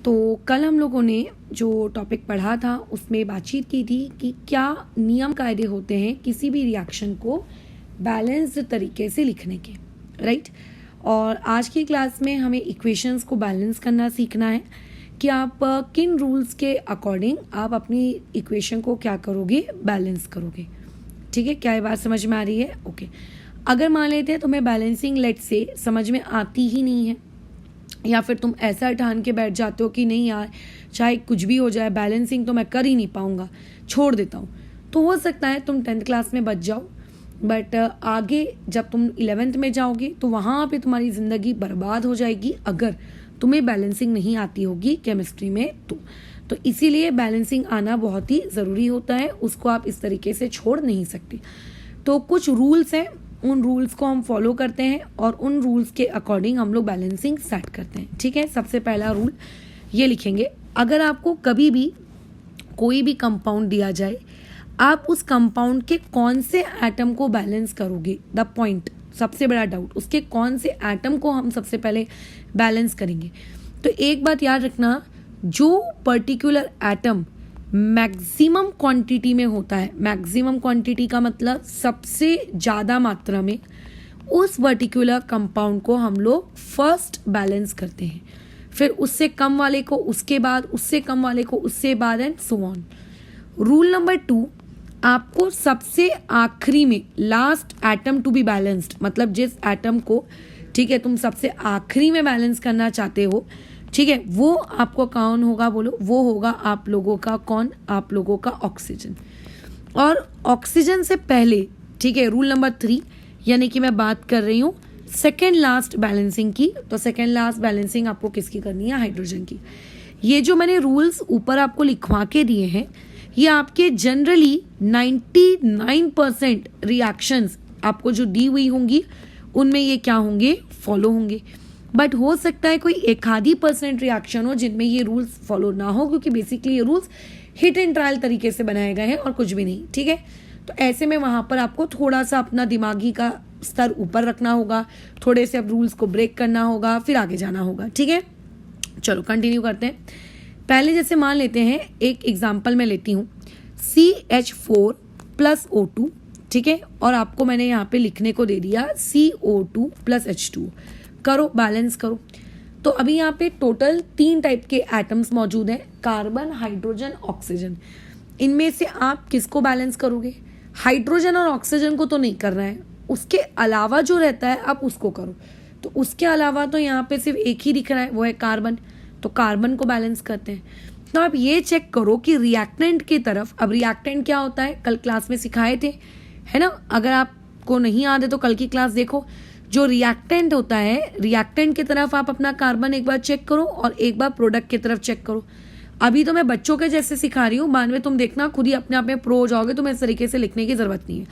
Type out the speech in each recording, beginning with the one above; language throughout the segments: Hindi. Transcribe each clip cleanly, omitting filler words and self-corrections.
तो कल हम लोगों ने जो टॉपिक पढ़ा था उसमें बातचीत की थी कि क्या नियम कायदे होते हैं किसी भी रिएक्शन को बैलेंस्ड तरीके से लिखने के, राइट। और आज की क्लास में हमें इक्वेशंस को बैलेंस करना सीखना है कि आप किन रूल्स के अकॉर्डिंग आप अपनी इक्वेशन को क्या करोगे, बैलेंस करोगे। ठीक है, क्या ये बात समझ में आ रही है? ओके। अगर मान लेते हैं तुम्हें बैलेंसिंग लेट से समझ में आती ही नहीं है, या फिर तुम ऐसा ठान के बैठ जाते हो कि नहीं यार चाहे कुछ भी हो जाए बैलेंसिंग तो मैं कर ही नहीं पाऊंगा, छोड़ देता हूँ, तो हो सकता है तुम 10th क्लास में बच जाओ, बट आगे जब तुम 11th में जाओगे तो वहाँ पे तुम्हारी ज़िंदगी बर्बाद हो जाएगी अगर तुम्हें बैलेंसिंग नहीं आती होगी केमिस्ट्री में। तो इसीलिए बैलेंसिंग आना बहुत ही ज़रूरी होता है, उसको आप इस तरीके से छोड़ नहीं सकते। तो कुछ रूल्स हैं, उन रूल्स को हम फॉलो करते हैं और उन रूल्स के अकॉर्डिंग हम लोग बैलेंसिंग सेट करते हैं। ठीक है, सबसे पहला रूल ये लिखेंगे, अगर आपको कभी भी कोई भी कंपाउंड दिया जाए, आप उस कंपाउंड के कौन से एटम को बैलेंस करोगे, द पॉइंट, सबसे बड़ा डाउट, उसके कौन से एटम को हम सबसे पहले बैलेंस करेंगे। तो एक बात याद रखना, जो पर्टिकुलर एटम मैक्सिमम क्वांटिटी में होता है, मैक्सिमम क्वांटिटी का मतलब सबसे ज़्यादा मात्रा में, उस पर्टिकुलर कंपाउंड को हम लोग फर्स्ट बैलेंस करते हैं, फिर उससे कम वाले को उसके बाद, उससे कम वाले को उससे बाद, and so on. Rule number 2, आपको सबसे आखिरी में last atom to be balanced, मतलब जिस एटम को, ठीक है, तुम सबसे आखिरी में बैलेंस करना चाहते हो, ठीक है, वो आपको कौन होगा, बोलो, वो होगा आप लोगों का कौन, आप लोगों का ऑक्सीजन। और ऑक्सीजन से पहले, ठीक है, रूल नंबर 3, यानी कि मैं बात कर रही हूँ सेकेंड लास्ट बैलेंसिंग की, तो सेकेंड लास्ट बैलेंसिंग आपको किसकी करनी है, हाइड्रोजन की। ये जो मैंने रूल्स ऊपर आपको लिखवा के दिए हैं, ये आपके जनरली 99% रिएक्शंस आपको जो दी हुई होंगी उनमें ये क्या होंगे, फॉलो होंगे। बट हो सकता है कोई एक आधी % रिएक्शन हो जिनमें ये रूल्स फॉलो ना हो, क्योंकि बेसिकली ये रूल्स हिट एंड ट्रायल तरीके से बनाए गए हैं और कुछ भी नहीं। ठीक है, तो ऐसे में वहाँ पर आपको थोड़ा सा अपना दिमागी का स्तर ऊपर रखना होगा, थोड़े से अब रूल्स को ब्रेक करना होगा, फिर आगे जाना होगा। ठीक है, चलो कंटिन्यू करते हैं। पहले जैसे मान लेते हैं, एक एग्जाम्पल मैं लेती हूँ, CH4 + O2, ठीक है, और आपको मैंने यहाँ पे लिखने को दे दिया CO2 + H2, करो बैलेंस करो। तो अभी यहाँ पे टोटल 3 टाइप के एटम्स मौजूद हैं, कार्बन, हाइड्रोजन, ऑक्सीजन। इनमें से आप किसको बैलेंस करोगे? हाइड्रोजन और ऑक्सीजन को तो नहीं करना है, उसके अलावा जो रहता है आप उसको करो। तो उसके अलावा तो यहाँ पे सिर्फ एक ही दिख रहा है, वो है कार्बन, तो कार्बन को बैलेंस करते हैं। तो आप ये चेक करो कि रिएक्टेंट की तरफ, अब रिएक्टेंट क्या होता है कल क्लास में सिखाए थे, है ना, अगर आपको नहीं याद है तो कल की क्लास देखो। जो रिएक्टेंट होता है, रिएक्टेंट की तरफ आप अपना कार्बन एक बार चेक करो और एक बार प्रोडक्ट की तरफ चेक करो। अभी तो मैं बच्चों के जैसे सिखा रही हूँ, बाद में तुम देखना खुद ही अपने आप में प्रो हो जाओगे, तुम्हें इस तरीके से लिखने की जरूरत नहीं है।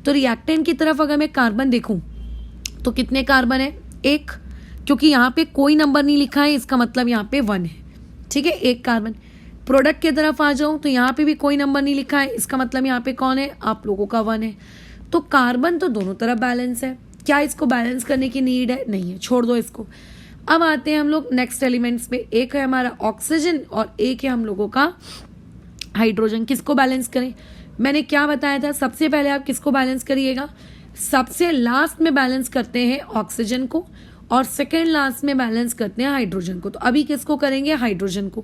तो रिएक्टेंट की तरफ अगर मैं कार्बन देखूँ तो कितने कार्बन है? 1, क्योंकि यहाँ पे कोई नंबर नहीं लिखा है, इसका मतलब यहाँ पे 1 है। ठीक है, 1 कार्बन। प्रोडक्ट की तरफ आ जाऊँ तो यहाँ पे भी कोई नंबर नहीं लिखा है, इसका मतलब यहाँ पे कौन है, आप लोगों का 1 है। तो कार्बन तो दोनों तरफ बैलेंस है, क्या इसको बैलेंस करने की नीड है? नहीं है, छोड़ दो इसको। अब आते हैं हम लोग नेक्स्ट एलिमेंट्स पे, एक है हमारा ऑक्सीजन और एक है हम लोगों का हाइड्रोजन। किसको बैलेंस करें? मैंने क्या बताया था, सबसे पहले आप किसको बैलेंस करिएगा, सबसे लास्ट में बैलेंस करते हैं ऑक्सीजन को और सेकेंड लास्ट में बैलेंस करते हैं हाइड्रोजन को। तो अभी किसको करेंगे? हाइड्रोजन को।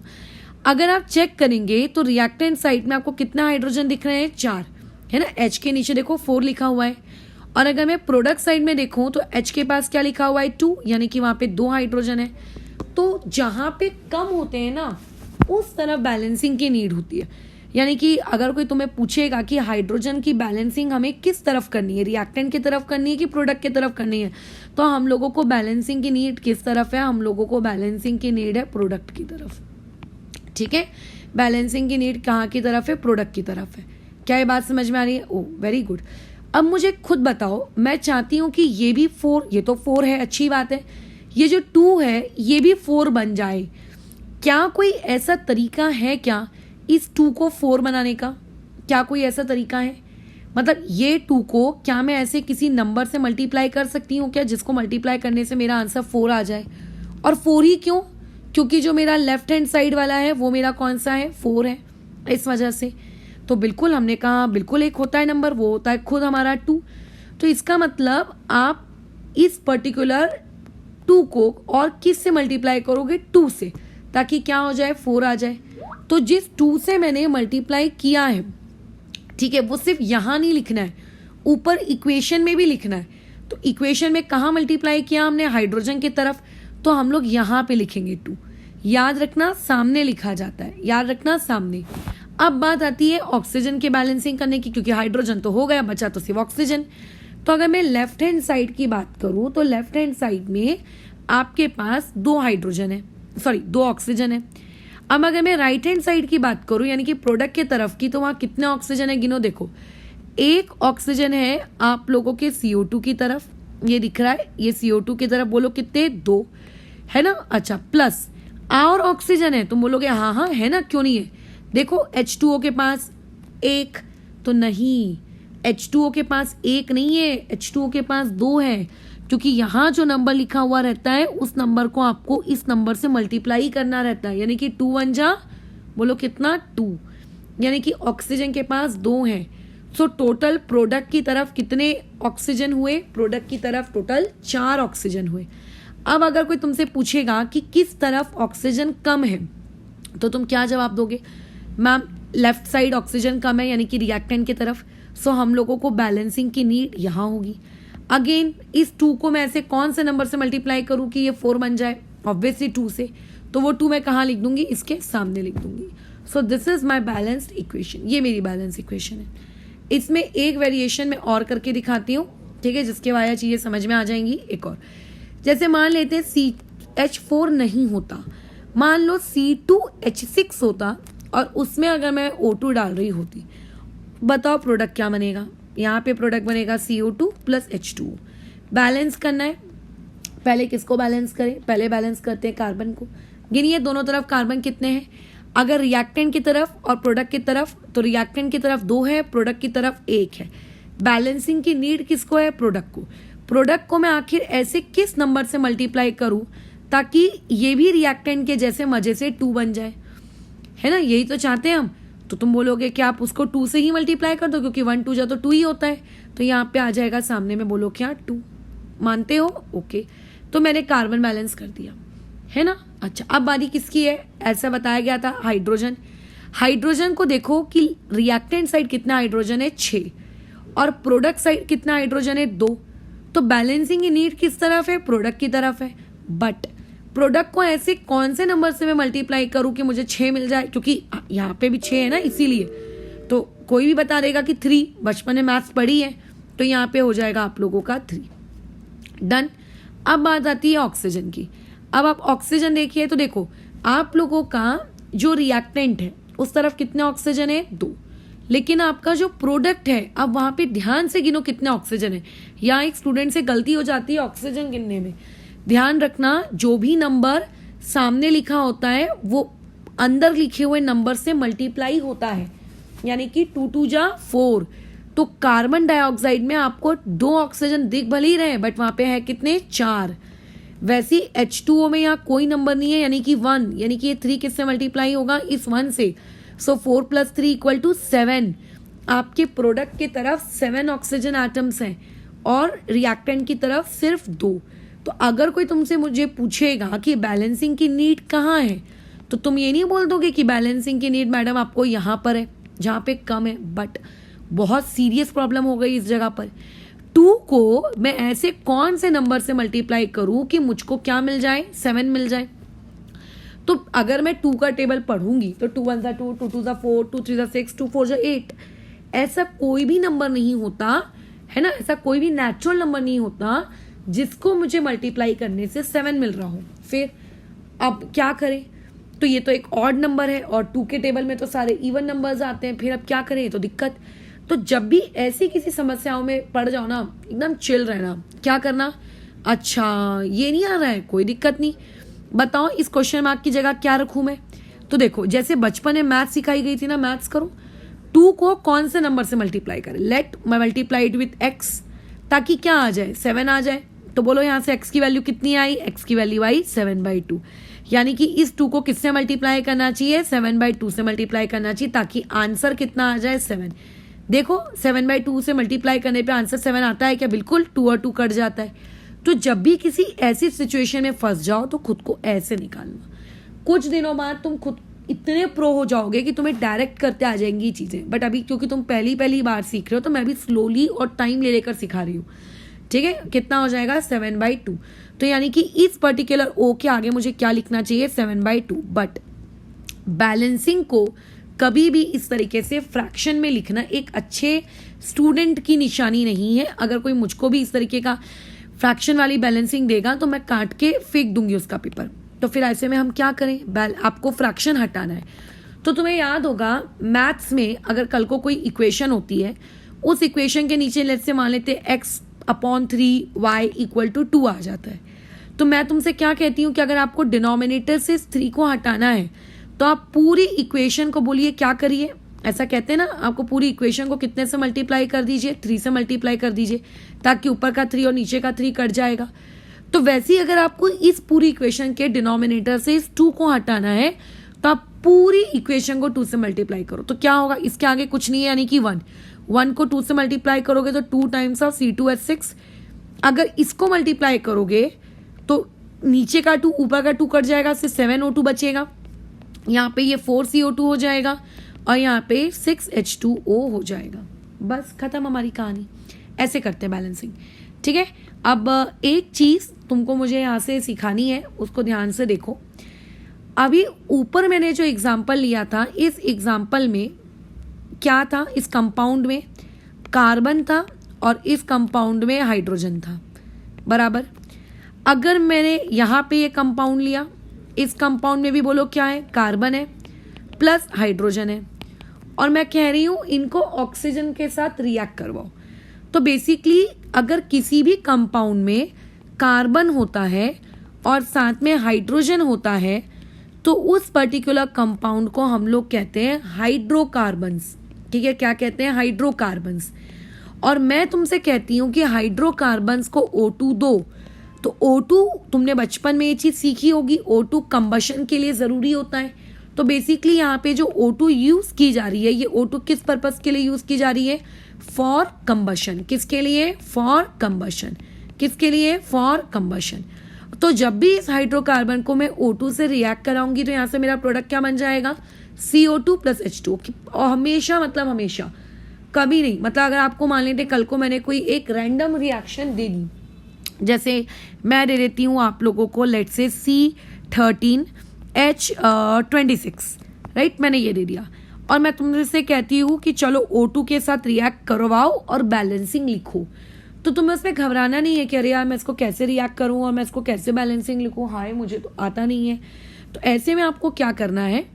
अगर आप चेक करेंगे तो रिएक्टेंट साइड में आपको कितना हाइड्रोजन दिख रहे हैं? 4, है ना। H के नीचे देखो 4 लिखा हुआ है। और अगर मैं प्रोडक्ट साइड में देखूं तो H के पास क्या लिखा हुआ है? 2, यानी कि वहां पे 2 हाइड्रोजन है। तो जहां पे कम होते हैं ना, उस तरफ बैलेंसिंग की नीड होती है। यानी कि अगर कोई तुम्हें पूछेगा कि हाइड्रोजन की बैलेंसिंग हमें किस तरफ करनी है, रिएक्टेंट की तरफ करनी है कि प्रोडक्ट की तरफ करनी है, तो हम लोगों को बैलेंसिंग की नीड किस तरफ है? हम लोगों को बैलेंसिंग की नीड है प्रोडक्ट की तरफ। ठीक है, बैलेंसिंग की नीड कहाँ की तरफ है? प्रोडक्ट की तरफ है। क्या ये बात समझ में आ रही है? Oh very good. अब मुझे खुद बताओ, मैं चाहती हूँ कि ये भी 4, ये तो 4 है, अच्छी बात है, ये जो 2 है ये भी 4 बन जाए। क्या कोई ऐसा तरीका है क्या इस 2 को 4 बनाने का? क्या कोई ऐसा तरीका है? मतलब ये 2 को क्या मैं ऐसे किसी नंबर से मल्टीप्लाई कर सकती हूँ क्या, जिसको मल्टीप्लाई करने से मेरा आंसर 4 आ जाए? और 4 ही क्यों? क्योंकि जो मेरा लेफ्ट हैंड साइड वाला है वो मेरा कौन सा है, 4 है, इस वजह से। तो बिल्कुल हमने कहा बिल्कुल एक होता है नंबर, वो होता है खुद हमारा 2। तो इसका मतलब आप इस पर्टिकुलर 2 को और किस से मल्टीप्लाई करोगे, 2 से, ताकि क्या हो जाए, 4 आ जाए। तो जिस 2 से मैंने मल्टीप्लाई किया है, ठीक है, वो सिर्फ यहाँ नहीं लिखना है, ऊपर इक्वेशन में भी लिखना है। तो इक्वेशन में कहाँ मल्टीप्लाई किया हमने, हाइड्रोजन की तरफ, तो हम लोग यहाँ पे लिखेंगे 2। याद रखना सामने लिखा जाता है, याद रखना सामने। अब बात आती है ऑक्सीजन के बैलेंसिंग करने की, क्योंकि हाइड्रोजन तो हो गया, बचा तो सिर्फ ऑक्सीजन। तो अगर मैं लेफ्ट हैंड साइड की बात करूं तो लेफ्ट हैंड साइड में आपके पास 2 हाइड्रोजन है, सॉरी 2 ऑक्सीजन है। अब अगर मैं राइट हैंड साइड की बात करूं यानी कि प्रोडक्ट के तरफ की, तो वहां कितने ऑक्सीजन है, गिनो। देखो, 1 ऑक्सीजन है आप लोगों के CO2 की तरफ, ये दिख रहा है, ये CO2 की तरफ, बोलो कितने, 2 है ना। अच्छा, प्लस और ऑक्सीजन है, तुम बोलोगे हाँ हाँ है ना, क्यों नहीं है। देखो H2O के पास 1, तो नहीं, H2O के पास 1 नहीं है, H2O के पास 2 है, क्योंकि यहाँ जो नंबर लिखा हुआ रहता है उस नंबर को आपको इस नंबर से मल्टीप्लाई करना रहता है, यानी कि 2 1 जा, बोलो कितना, 2, यानी कि ऑक्सीजन के पास 2 है। सो टोटल प्रोडक्ट की तरफ कितने ऑक्सीजन हुए, प्रोडक्ट की तरफ टोटल 4 ऑक्सीजन हुए। अब अगर कोई तुमसे पूछेगा कि किस तरफ ऑक्सीजन कम है, तो तुम क्या जवाब दोगे, मैम लेफ्ट साइड ऑक्सीजन कम है, यानी कि रिएक्टेंट की तरफ। सो हम लोगों को बैलेंसिंग की नीड यहाँ होगी। अगेन इस 2 को मैं ऐसे कौन से नंबर से मल्टीप्लाई करूँ कि ये 4 बन जाए, ऑब्वियसली 2 से। तो वो 2 मैं कहाँ लिख दूंगी, इसके सामने लिख दूंगी। So this is my balanced equation, ये मेरी बैलेंस इक्वेशन है। इसमें एक वेरिएशन में और करके दिखाती हूँ, ठीक है, जिसके वजह चीज़ें समझ में आ जाएंगी। एक और, जैसे मान लेते हैं CH4 नहीं होता, मान लो C2H6 होता, और उसमें अगर मैं O2 डाल रही होती, बताओ प्रोडक्ट क्या बनेगा। यहाँ पे प्रोडक्ट बनेगा CO2 प्लस H2O। बैलेंस करना है, पहले किसको बैलेंस करें, पहले बैलेंस करते हैं कार्बन को। गिनिए दोनों तरफ कार्बन कितने हैं, अगर रिएक्टेंट की तरफ और प्रोडक्ट की तरफ, तो रिएक्टेंट की तरफ 2 है, प्रोडक्ट की तरफ 1 है। बैलेंसिंग की नीड किसको है, प्रोडक्ट को। प्रोडक्ट को मैं आखिर ऐसे किस नंबर से मल्टीप्लाई करूं ताकि ये भी रिएक्टेंट के जैसे मजे से 2 बन जाए, है ना, यही तो चाहते हैं हम। तो तुम बोलोगे कि आप उसको 2 से ही मल्टीप्लाई कर दो, क्योंकि 1 2 जा तो 2 ही होता है, तो यहाँ पे आ जाएगा सामने में, बोलो क्या 2, मानते हो, ओके। तो मैंने कार्बन बैलेंस कर दिया, है ना। अच्छा, अब बारी किसकी है, ऐसा बताया गया था हाइड्रोजन। हाइड्रोजन को देखो कि रिएक्टेंट साइड कितना हाइड्रोजन है, 6, और प्रोडक्ट साइड कितना हाइड्रोजन है, 2। तो बैलेंसिंग की नीड किस तरफ है, प्रोडक्ट की तरफ है। बट प्रोडक्ट को ऐसे कौन से नंबर से मैं मल्टीप्लाई करूं कि मुझे 6 मिल जाए, क्योंकि यहाँ पे भी 6 है ना, इसीलिए। तो कोई भी बता देगा कि 3, बचपन में मैथ्स पढ़ी है, तो यहाँ पे हो जाएगा आप लोगों का 3, डन। अब बात आती है ऑक्सीजन की। अब आप ऑक्सीजन देखिए, तो देखो आप लोगों का जो रिएक्टेंट है उस तरफ कितने ऑक्सीजन है, 2, लेकिन आपका जो प्रोडक्ट है, अब वहां पे ध्यान से गिनो कितने ऑक्सीजन है। यहाँ एक स्टूडेंट से गलती हो जाती है ऑक्सीजन गिनने में। ध्यान रखना, जो भी नंबर सामने लिखा होता है वो अंदर लिखे हुए नंबर से मल्टीप्लाई होता है, यानी कि 2 2 जा 4। तो कार्बन डाइऑक्साइड में आपको 2 ऑक्सीजन दिख भले ही रहे, बट वहां पे है कितने, 4। वैसे H2O में यहाँ कोई नंबर नहीं है, यानी कि 1, यानी कि ये 3 किससे मल्टीप्लाई होगा, इस 1 से। सो 4 + 3 = 7। आपके प्रोडक्ट की तरफ 7 ऑक्सीजन एटम्स हैं और रिएक्टेंट की तरफ सिर्फ 2। तो अगर कोई तुमसे मुझे पूछेगा कि बैलेंसिंग की नीड कहाँ है, तो तुम ये नहीं बोल दोगे कि बैलेंसिंग की नीड मैडम आपको यहाँ पर है जहाँ पे कम है, बट बहुत सीरियस प्रॉब्लम हो गई इस जगह पर। 2 को मैं ऐसे कौन से नंबर से मल्टीप्लाई करूं कि मुझको क्या मिल जाए, 7 मिल जाए। तो अगर मैं 2 का टेबल पढ़ूंगी तो 2 1 2, 2 2 4, 2 3 6, 2 4 8। ऐसा कोई भी नंबर नहीं होता है ना, ऐसा कोई भी नेचुरल नंबर नहीं होता जिसको मुझे मल्टीप्लाई करने से 7 मिल रहा हो। फिर अब क्या करें, तो ये तो एक ऑड नंबर है और 2 के टेबल में तो सारे इवन नंबर्स आते हैं, फिर अब क्या करें, तो दिक्कत। तो जब भी ऐसी किसी समस्याओं में पड़ जाओ ना, एकदम चिल रहना। क्या करना, अच्छा ये नहीं आ रहा है, कोई दिक्कत नहीं, बताओ इस क्वेश्चन मार्क की जगह क्या रखूं मैं। तो देखो जैसे बचपन में मैथ्स सिखाई गई थी ना, मैथ्स करो, 2 को कौन से नंबर से मल्टीप्लाई करें, लेट मैं मल्टीप्लाई इट विथ x, ताकि क्या आ जाए, 7 आ जाए। तो बोलो यहाँ से x की वैल्यू कितनी आई, x की वैल्यू आई 7/2। यानी कि इस 2 को किससे मल्टीप्लाई करना चाहिए, 7/2 से मल्टीप्लाई करना चाहिए, ताकि आंसर कितना आ जाए 7। देखो 7/2 से मल्टीप्लाई करने पे आंसर 7 आता है क्या, बिल्कुल 2 और 2 कट जाता है। तो जब भी किसी ऐसी सिचुएशन में फंस जाओ तो खुद को ऐसे निकालना। कुछ दिनों बाद तुम खुद इतने प्रो हो जाओगे कि तुम्हें डायरेक्ट करते आ जाएंगी चीज़ें, बट अभी क्योंकि तुम पहली बार सीख रहे हो तो मैं भी स्लोली और टाइम ले लेकर सिखा रही हूँ। ठीक है, कितना हो जाएगा 7/2। तो यानी कि इस पर्टिकुलर ओ के आगे मुझे क्या लिखना चाहिए, 7/2। बट बैलेंसिंग को कभी भी इस तरीके से फ्रैक्शन में लिखना एक अच्छे स्टूडेंट की निशानी नहीं है। अगर कोई मुझको भी इस तरीके का फ्रैक्शन वाली बैलेंसिंग देगा तो मैं काट के फेंक दूंगी उसका पेपर। तो फिर ऐसे में हम क्या करें, आपको फ्रैक्शन हटाना है। तो तुम्हें याद होगा मैथ्स में अगर कल को कोई इक्वेशन होती है, उस इक्वेशन के नीचे लेट्स से मान लेते x/3 y = 2 आ जाता है। तो मैं तुमसे क्या कहती हूँ कि अगर आपको डिनोमिनेटर से 3 को हटाना है तो आप पूरी इक्वेशन को बोलिए क्या करिए, ऐसा कहते हैं ना, आपको पूरी इक्वेशन को कितने से मल्टीप्लाई कर दीजिए, 3 से मल्टीप्लाई कर दीजिए, ताकि ऊपर का 3 और नीचे का 3 कट जाएगा। तो वैसे ही अगर आपको इस पूरी इक्वेशन के डिनोमिनेटर से इस 2 को हटाना है तो आप पूरी इक्वेशन को 2 से मल्टीप्लाई करो। तो क्या होगा, इसके आगे कुछ नहीं है, यानी कि 1 को 2 से मल्टीप्लाई करोगे तो 2 टाइम्स ऑफ C2H6। अगर इसको मल्टीप्लाई करोगे तो नीचे का 2 ऊपर का 2 कट जाएगा, इससे 7O2 बचेगा, यहाँ पे ये 4CO2 हो जाएगा और यहाँ पे 6H2O हो जाएगा। बस खत्म हमारी कहानी। ऐसे करते हैं बैलेंसिंग। ठीक है, अब एक चीज़ तुमको मुझे यहाँ से सिखानी है, उसको ध्यान से देखो। अभी ऊपर मैंने जो एग्जाम्पल लिया था, इस एग्जाम्पल में क्या था, इस कंपाउंड में कार्बन था और इस कंपाउंड में हाइड्रोजन था, बराबर। अगर मैंने यहाँ पे ये कंपाउंड लिया, इस कंपाउंड में भी बोलो क्या है, कार्बन है प्लस हाइड्रोजन है, और मैं कह रही हूँ इनको ऑक्सीजन के साथ रिएक्ट करवाओ। तो बेसिकली अगर किसी भी कंपाउंड में कार्बन होता है और साथ में हाइड्रोजन होता है तो उस पर्टिकुलर कंपाउंड को हम लोग कहते हैं हाइड्रोकार्बन्स। ठीक है, क्या कहते हैं, हाइड्रोकार्बन्स। और मैं तुमसे कहती हूँ कि हाइड्रोकार्बन्स को O2 दो। तो O2 तुमने बचपन में ये चीज़ सीखी होगी, O2 कंबशन के लिए ज़रूरी होता है। तो बेसिकली यहाँ पे जो O2 यूज़ की जा रही है, ये O2 किस पर्पज़ के लिए यूज़ की जा रही है, फॉर कंबशन। किसके लिए, फॉर कंबशन। किसके लिए, फॉर कंबशन। तो जब भी इस हाइड्रोकार्बन को मैं O2 से रिएक्ट कराऊंगी तो यहाँ से मेरा प्रोडक्ट क्या बन जाएगा, CO2 + H2O। और हमेशा, मतलब हमेशा, कभी नहीं, मतलब अगर आपको मान लेते कल को मैंने कोई एक रैंडम रिएक्शन दे दी, जैसे मैं दे देती हूँ आप लोगों को लेट्स से C13H26, राइट, मैंने ये दे दिया और मैं तुमसे कहती हूँ कि चलो O2 के साथ रिएक्ट करवाओ और बैलेंसिंग लिखो। तो तुम्हें उसमें घबराना नहीं है कि अरे यार मैं इसको कैसे रिएक्ट करूँ और मैं इसको कैसे बैलेंसिंग लिखूँ, हाय मुझे तो आता नहीं है। तो ऐसे में आपको क्या करना है,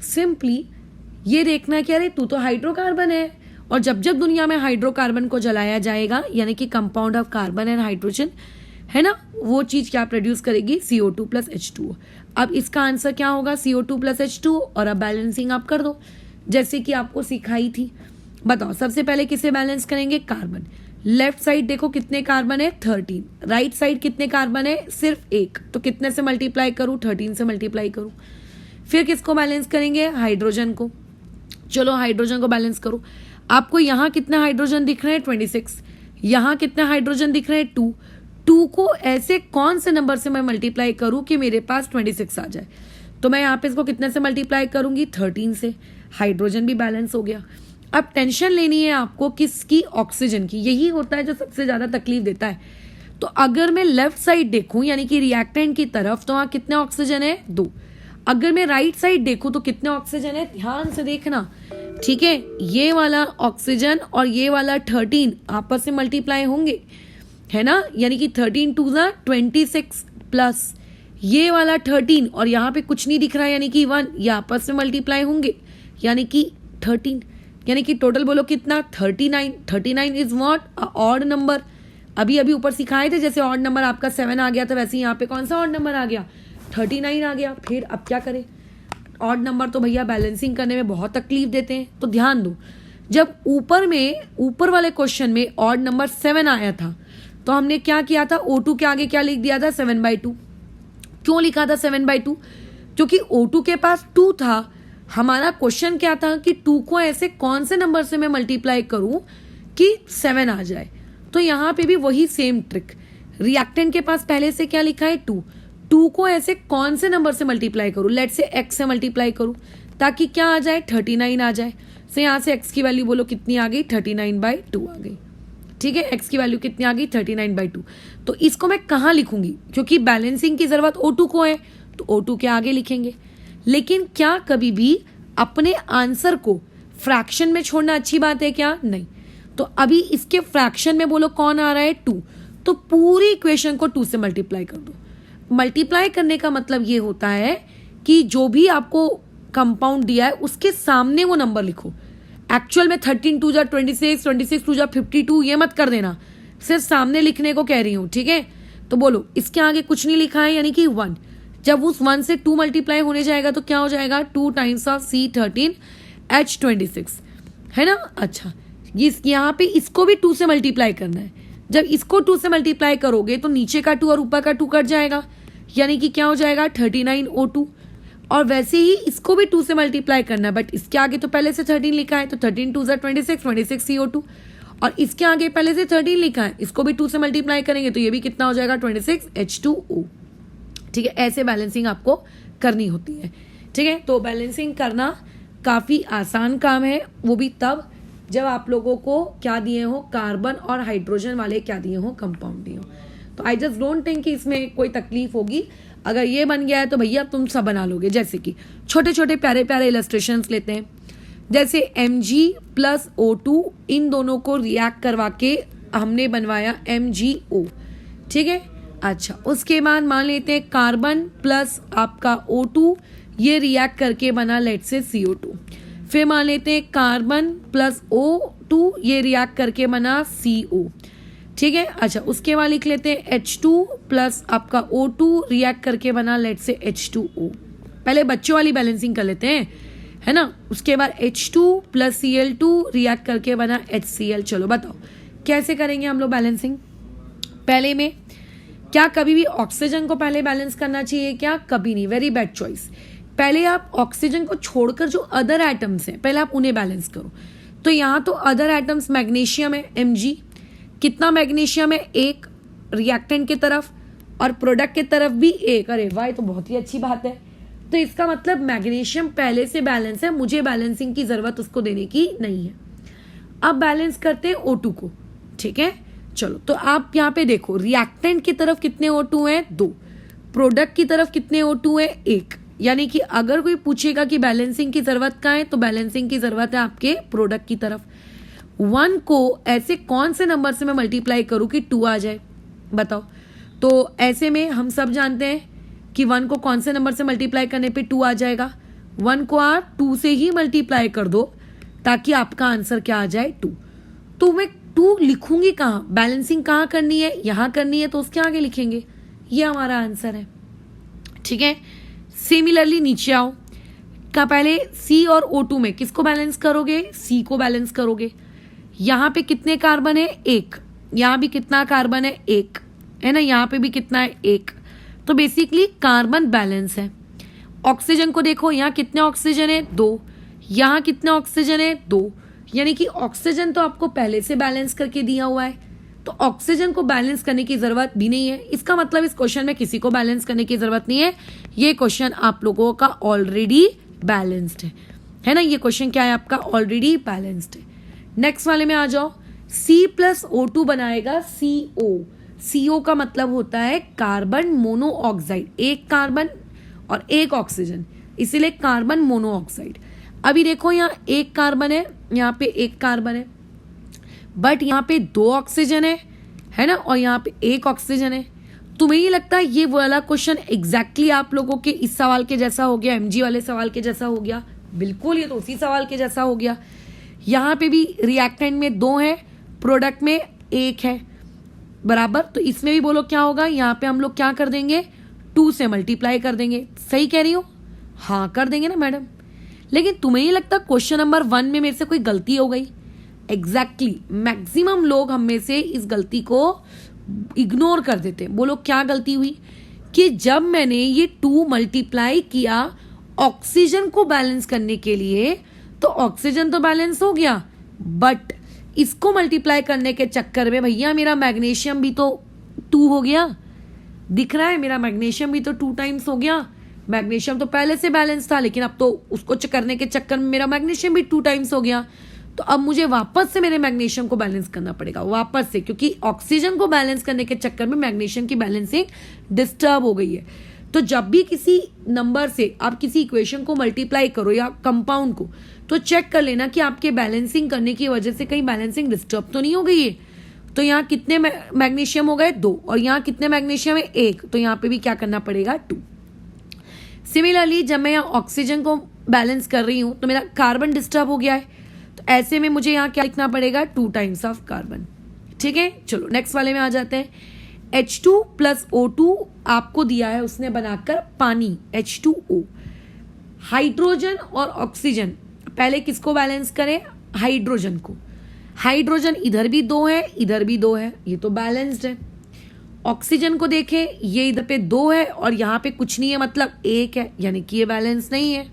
सिंपली ये देखना है कि अरे तू तो हाइड्रोकार्बन है, और जब जब दुनिया में हाइड्रोकार्बन को जलाया जाएगा, यानी कि compound of carbon and hydrogen है ना, वो चीज़ क्या प्रोड्यूस करेगी, CO2 + H2O। अब इसका आंसर क्या होगा, CO2 + H2O। और अब बैलेंसिंग आप कर दो जैसे कि आपको सिखाई थी। बताओ सबसे पहले किसे बैलेंस करेंगे, कार्बन। लेफ्ट साइड देखो कितने कार्बन है, 13। राइट साइड कितने कार्बन है, सिर्फ 1। तो कितने से मल्टीप्लाई करूँ, 13 से मल्टीप्लाई करूँ। फिर किसको बैलेंस करेंगे, हाइड्रोजन को। चलो हाइड्रोजन को बैलेंस करो। आपको यहाँ कितने हाइड्रोजन दिख रहे हैं, 26। यहाँ कितने हाइड्रोजन दिख रहे हैं, 2। 2 को ऐसे कौन से नंबर से मैं मल्टीप्लाई करूँ कि मेरे पास 26 आ जाए। तो मैं यहाँ पे इसको कितने से मल्टीप्लाई करूँगी, 13 से। हाइड्रोजन भी बैलेंस हो गया। अब टेंशन लेनी है आपको किसकी, ऑक्सीजन की। यही होता है जो सबसे ज़्यादा तकलीफ देता है। तो अगर मैं लेफ्ट साइड देखूँ यानी कि रिएक्टेंट की तरफ, तो वहाँ कितने ऑक्सीजन है, 2। अगर मैं राइट साइड देखूँ तो कितने ऑक्सीजन है, ध्यान से देखना, ठीक है। ये वाला ऑक्सीजन और ये वाला 13 आपस में मल्टीप्लाई होंगे, है ना, यानी कि 13 2 = 26 प्लस ये वाला 13 और यहाँ पे कुछ नहीं दिख रहा है यानी कि 1, ये आपस में मल्टीप्लाई होंगे यानी कि 13, यानी कि टोटल बोलो कितना, 39। 39 is what, a odd number. अभी अभी ऊपर सिखाए थे जैसे ऑड नंबर आपका 7 आ गया था, वैसे यहाँ पे कौन सा ऑड नंबर आ गया, 39 आ गया। फिर अब क्या करें, ऑड नंबर तो भैया बैलेंसिंग करने में बहुत तकलीफ देते हैं। तो ध्यान दो, जब ऊपर वाले क्वेश्चन में ऑड नंबर 7 आया था तो हमने क्या किया था, O2 के आगे क्या लिख दिया था, 7/2। क्यों लिखा था 7/2? क्योंकि O2 के पास 2 था। हमारा क्वेश्चन क्या था कि 2 को ऐसे कौन से नंबर से मैं मल्टीप्लाई करूं कि 7 आ जाए। तो यहाँ पे भी वही सेम ट्रिक, रिएक्टेंट के पास पहले से क्या लिखा है 2 को ऐसे कौन से नंबर से मल्टीप्लाई करूं, लेट से x से मल्टीप्लाई करूं ताकि क्या आ जाए 39 आ जाए। तो यहाँ से x की वैल्यू बोलो कितनी आ गई 39/2 आ गई। ठीक है, x की वैल्यू कितनी आ गई 39/2। तो इसको मैं कहाँ लिखूंगी, क्योंकि बैलेंसिंग की जरूरत O2 को है तो O2 के आगे लिखेंगे। लेकिन क्या कभी भी अपने आंसर को फ्रैक्शन में छोड़ना अच्छी बात है क्या? नहीं। तो अभी इसके फ्रैक्शन में बोलो कौन आ रहा है 2, तो पूरी इक्वेशन को 2 से मल्टीप्लाई कर दो। मल्टीप्लाई करने का मतलब ये होता है कि जो भी आपको कंपाउंड दिया है उसके सामने वो नंबर लिखो। एक्चुअल में 13 2 जा 26, 26 2 जा 52 ये मत कर देना, सिर्फ सामने लिखने को कह रही हूँ। ठीक है, तो बोलो इसके आगे कुछ नहीं लिखा है यानी कि 1। जब उस 1 से 2 मल्टीप्लाई होने जाएगा तो क्या हो जाएगा 2 टाइम्स ऑफ C13 H26 है ना। अच्छा, यहाँ पे इसको भी 2 से मल्टीप्लाई करना है। जब इसको 2 से मल्टीप्लाई करोगे तो नीचे का 2 और ऊपर का 2 कट जाएगा, यानी कि क्या हो जाएगा 39 O2। और वैसे ही इसको भी 2 से मल्टीप्लाई करना है, बट इसके आगे तो पहले से 13 लिखा है तो 13 2 26, 26 CO2। और इसके आगे पहले से 13 लिखा है, इसको भी 2 से मल्टीप्लाई करेंगे तो ये भी कितना हो जाएगा 26 H2O। ठीक है, ऐसे बैलेंसिंग आपको करनी होती है। ठीक है, तो बैलेंसिंग करना काफ़ी आसान काम है, वो भी तब जब आप लोगों को क्या दिए हो, कार्बन और हाइड्रोजन वाले क्या दिए हो, कंपाउंड दिए हो। तो आई जस्ट डोंट थिंक कि इसमें कोई तकलीफ होगी। अगर ये बन गया है तो भैया तुम सब बना लोगे। जैसे कि छोटे छोटे प्यारे प्यारे इलस्ट्रेशंस लेते हैं, जैसे Mg प्लस O2 इन दोनों को रिएक्ट करवा के हमने बनवाया MgO। ठीक है, अच्छा उसके बाद मान लेते हैं कार्बन प्लस आपका O2 ये रिएक्ट करके बना लेट से CO2। फिर मान लेते हैं कार्बन प्लस O2 ये रिएक्ट करके बना CO। ठीक है, अच्छा उसके बाद लिख लेते हैं H2 प्लस आपका O2 रिएक्ट करके बना लेट से H2O। पहले बच्चों वाली बैलेंसिंग कर लेते हैं, है ना। उसके बाद H2 प्लस Cl2 रिएक्ट करके बना HCl। चलो बताओ कैसे करेंगे हम लोग बैलेंसिंग। पहले में क्या कभी भी ऑक्सीजन को पहले बैलेंस करना चाहिए क्या? कभी नहीं, वेरी बैड चॉइस। पहले आप ऑक्सीजन को छोड़कर जो अदर एटम्स हैं पहले आप उन्हें बैलेंस करो। तो यहाँ तो अदर एटम्स मैग्नीशियम है Mg, कितना मैग्नीशियम है 1 रिएक्टेंट की तरफ और प्रोडक्ट की तरफ भी 1। अरे वाह, तो बहुत ही अच्छी बात है। तो इसका मतलब मैग्नीशियम पहले से बैलेंस है, मुझे बैलेंसिंग की जरूरत उसको देने की नहीं है। अब बैलेंस करते हैं O2 को। ठीक है, चलो तो आप यहाँ पे देखो रिएक्टेंट की तरफ कितने O2 हैं 2, प्रोडक्ट की तरफ कितने O2 है 1। यानी कि अगर कोई पूछेगा कि बैलेंसिंग की जरूरत कहाँ है तो बैलेंसिंग की जरूरत है आपके प्रोडक्ट की तरफ। 1 को ऐसे कौन से नंबर से मैं मल्टीप्लाई करूं कि 2 आ जाए, बताओ। तो ऐसे में हम सब जानते हैं कि 1 को कौन से नंबर से मल्टीप्लाई करने पे 2 आ जाएगा। 1 को आप 2 से ही मल्टीप्लाई कर दो ताकि आपका आंसर क्या आ जाए 2। तो मैं 2 लिखूंगी कहाँ, बैलेंसिंग कहाँ करनी है, यहाँ करनी है तो उसके आगे लिखेंगे, ये हमारा आंसर है। ठीक है, सिमिलरली नीचे आओ का पहले C और O2 में किसको बैलेंस करोगे, C को बैलेंस करोगे। यहाँ पे कितने कार्बन है 1, यहाँ भी कितना कार्बन है 1, है ना, यहाँ पे भी कितना है 1। तो बेसिकली कार्बन बैलेंस है। ऑक्सीजन को देखो, यहाँ कितने ऑक्सीजन है 2, यहाँ कितने ऑक्सीजन है 2, यानी कि ऑक्सीजन तो आपको पहले से बैलेंस करके दिया हुआ है, तो ऑक्सीजन को बैलेंस करने की जरूरत भी नहीं है। इसका मतलब इस क्वेश्चन में किसी को बैलेंस करने की जरूरत नहीं है, ये क्वेश्चन आप लोगों का ऑलरेडी बैलेंस्ड है ना। ये क्वेश्चन क्या है आपका ऑलरेडी बैलेंस्ड है। नेक्स्ट वाले में आ जाओ, C प्लस O2 बनाएगा CO। CO का मतलब होता है कार्बन मोनोऑक्साइड, 1 कार्बन और 1 ऑक्सीजन, इसीलिए कार्बन मोनोऑक्साइड। अभी देखो यहाँ 1 कार्बन है, यहाँ पे 1 कार्बन है, बट यहाँ पे 2 ऑक्सीजन है ना, और यहाँ पे 1 ऑक्सीजन है। तुम्हें नहीं लगता ये वाला क्वेश्चन एग्जैक्टली आप लोगों के इस सवाल के जैसा हो गया, Mg वाले सवाल के जैसा हो गया? बिल्कुल, ये तो उसी सवाल के जैसा हो गया। यहाँ पे भी रिएक्टेंट में 2 है, प्रोडक्ट में 1 है, बराबर। तो इसमें भी बोलो क्या होगा, यहाँ पे हम लोग क्या कर देंगे 2 से मल्टीप्लाई कर देंगे। सही कह रही हो? हाँ कर देंगे ना मैडम। लेकिन तुम्हें नहीं लगता क्वेश्चन नंबर 1 में मेरे से कोई गलती हो गई? एग्जैक्टली, मैक्सिमम लोग हम में से इस गलती को इग्नोर कर देते हैं। बोलो क्या गलती हुई? कि जब मैंने ये 2 मल्टीप्लाई किया ऑक्सीजन को बैलेंस करने के लिए तो ऑक्सीजन तो बैलेंस हो गया, बट इसको मल्टीप्लाई करने के चक्कर में भैया मेरा मैग्नीशियम भी तो 2 हो गया। दिख रहा है, मेरा मैग्नीशियम भी तो 2 टाइम्स हो गया। मैग्नीशियम तो पहले से बैलेंस था, लेकिन अब तो उसको करने के चक्कर में मेरा मैग्नीशियम भी 2 टाइम्स हो गया। तो अब मुझे वापस से मेरे मैग्नीशियम को बैलेंस करना पड़ेगा, वापस से, क्योंकि ऑक्सीजन को बैलेंस करने के चक्कर में मैग्नीशियम की बैलेंसिंग डिस्टर्ब हो गई है। तो जब भी किसी नंबर से आप किसी इक्वेशन को मल्टीप्लाई करो या कंपाउंड को, तो चेक कर लेना कि आपके बैलेंसिंग करने की वजह से कहीं बैलेंसिंग डिस्टर्ब तो नहीं हो गई है। तो यहाँ कितने मैग्नीशियम हो गए 2, और यहाँ कितने मैग्नीशियम है 1, तो यहाँ पे भी क्या करना पड़ेगा 2। सिमिलरली जब मैं यहाँ ऑक्सीजन को बैलेंस कर रही हूँ तो मेरा कार्बन डिस्टर्ब हो गया है, तो ऐसे में मुझे यहाँ क्या लिखना पड़ेगा 2 टाइम्स ऑफ कार्बन। ठीक है, चलो नेक्स्ट वाले में आ जाते हैं। H2 प्लस O2 आपको दिया है उसने बनाकर पानी H2O। हाइड्रोजन और ऑक्सीजन, पहले किसको बैलेंस करें? हाइड्रोजन को। हाइड्रोजन इधर भी 2 है, इधर भी 2 है, ये तो बैलेंस्ड है। ऑक्सीजन को देखें, ये इधर पे 2 है और यहाँ पे कुछ नहीं है, मतलब 1 है, यानी कि ये बैलेंस नहीं है।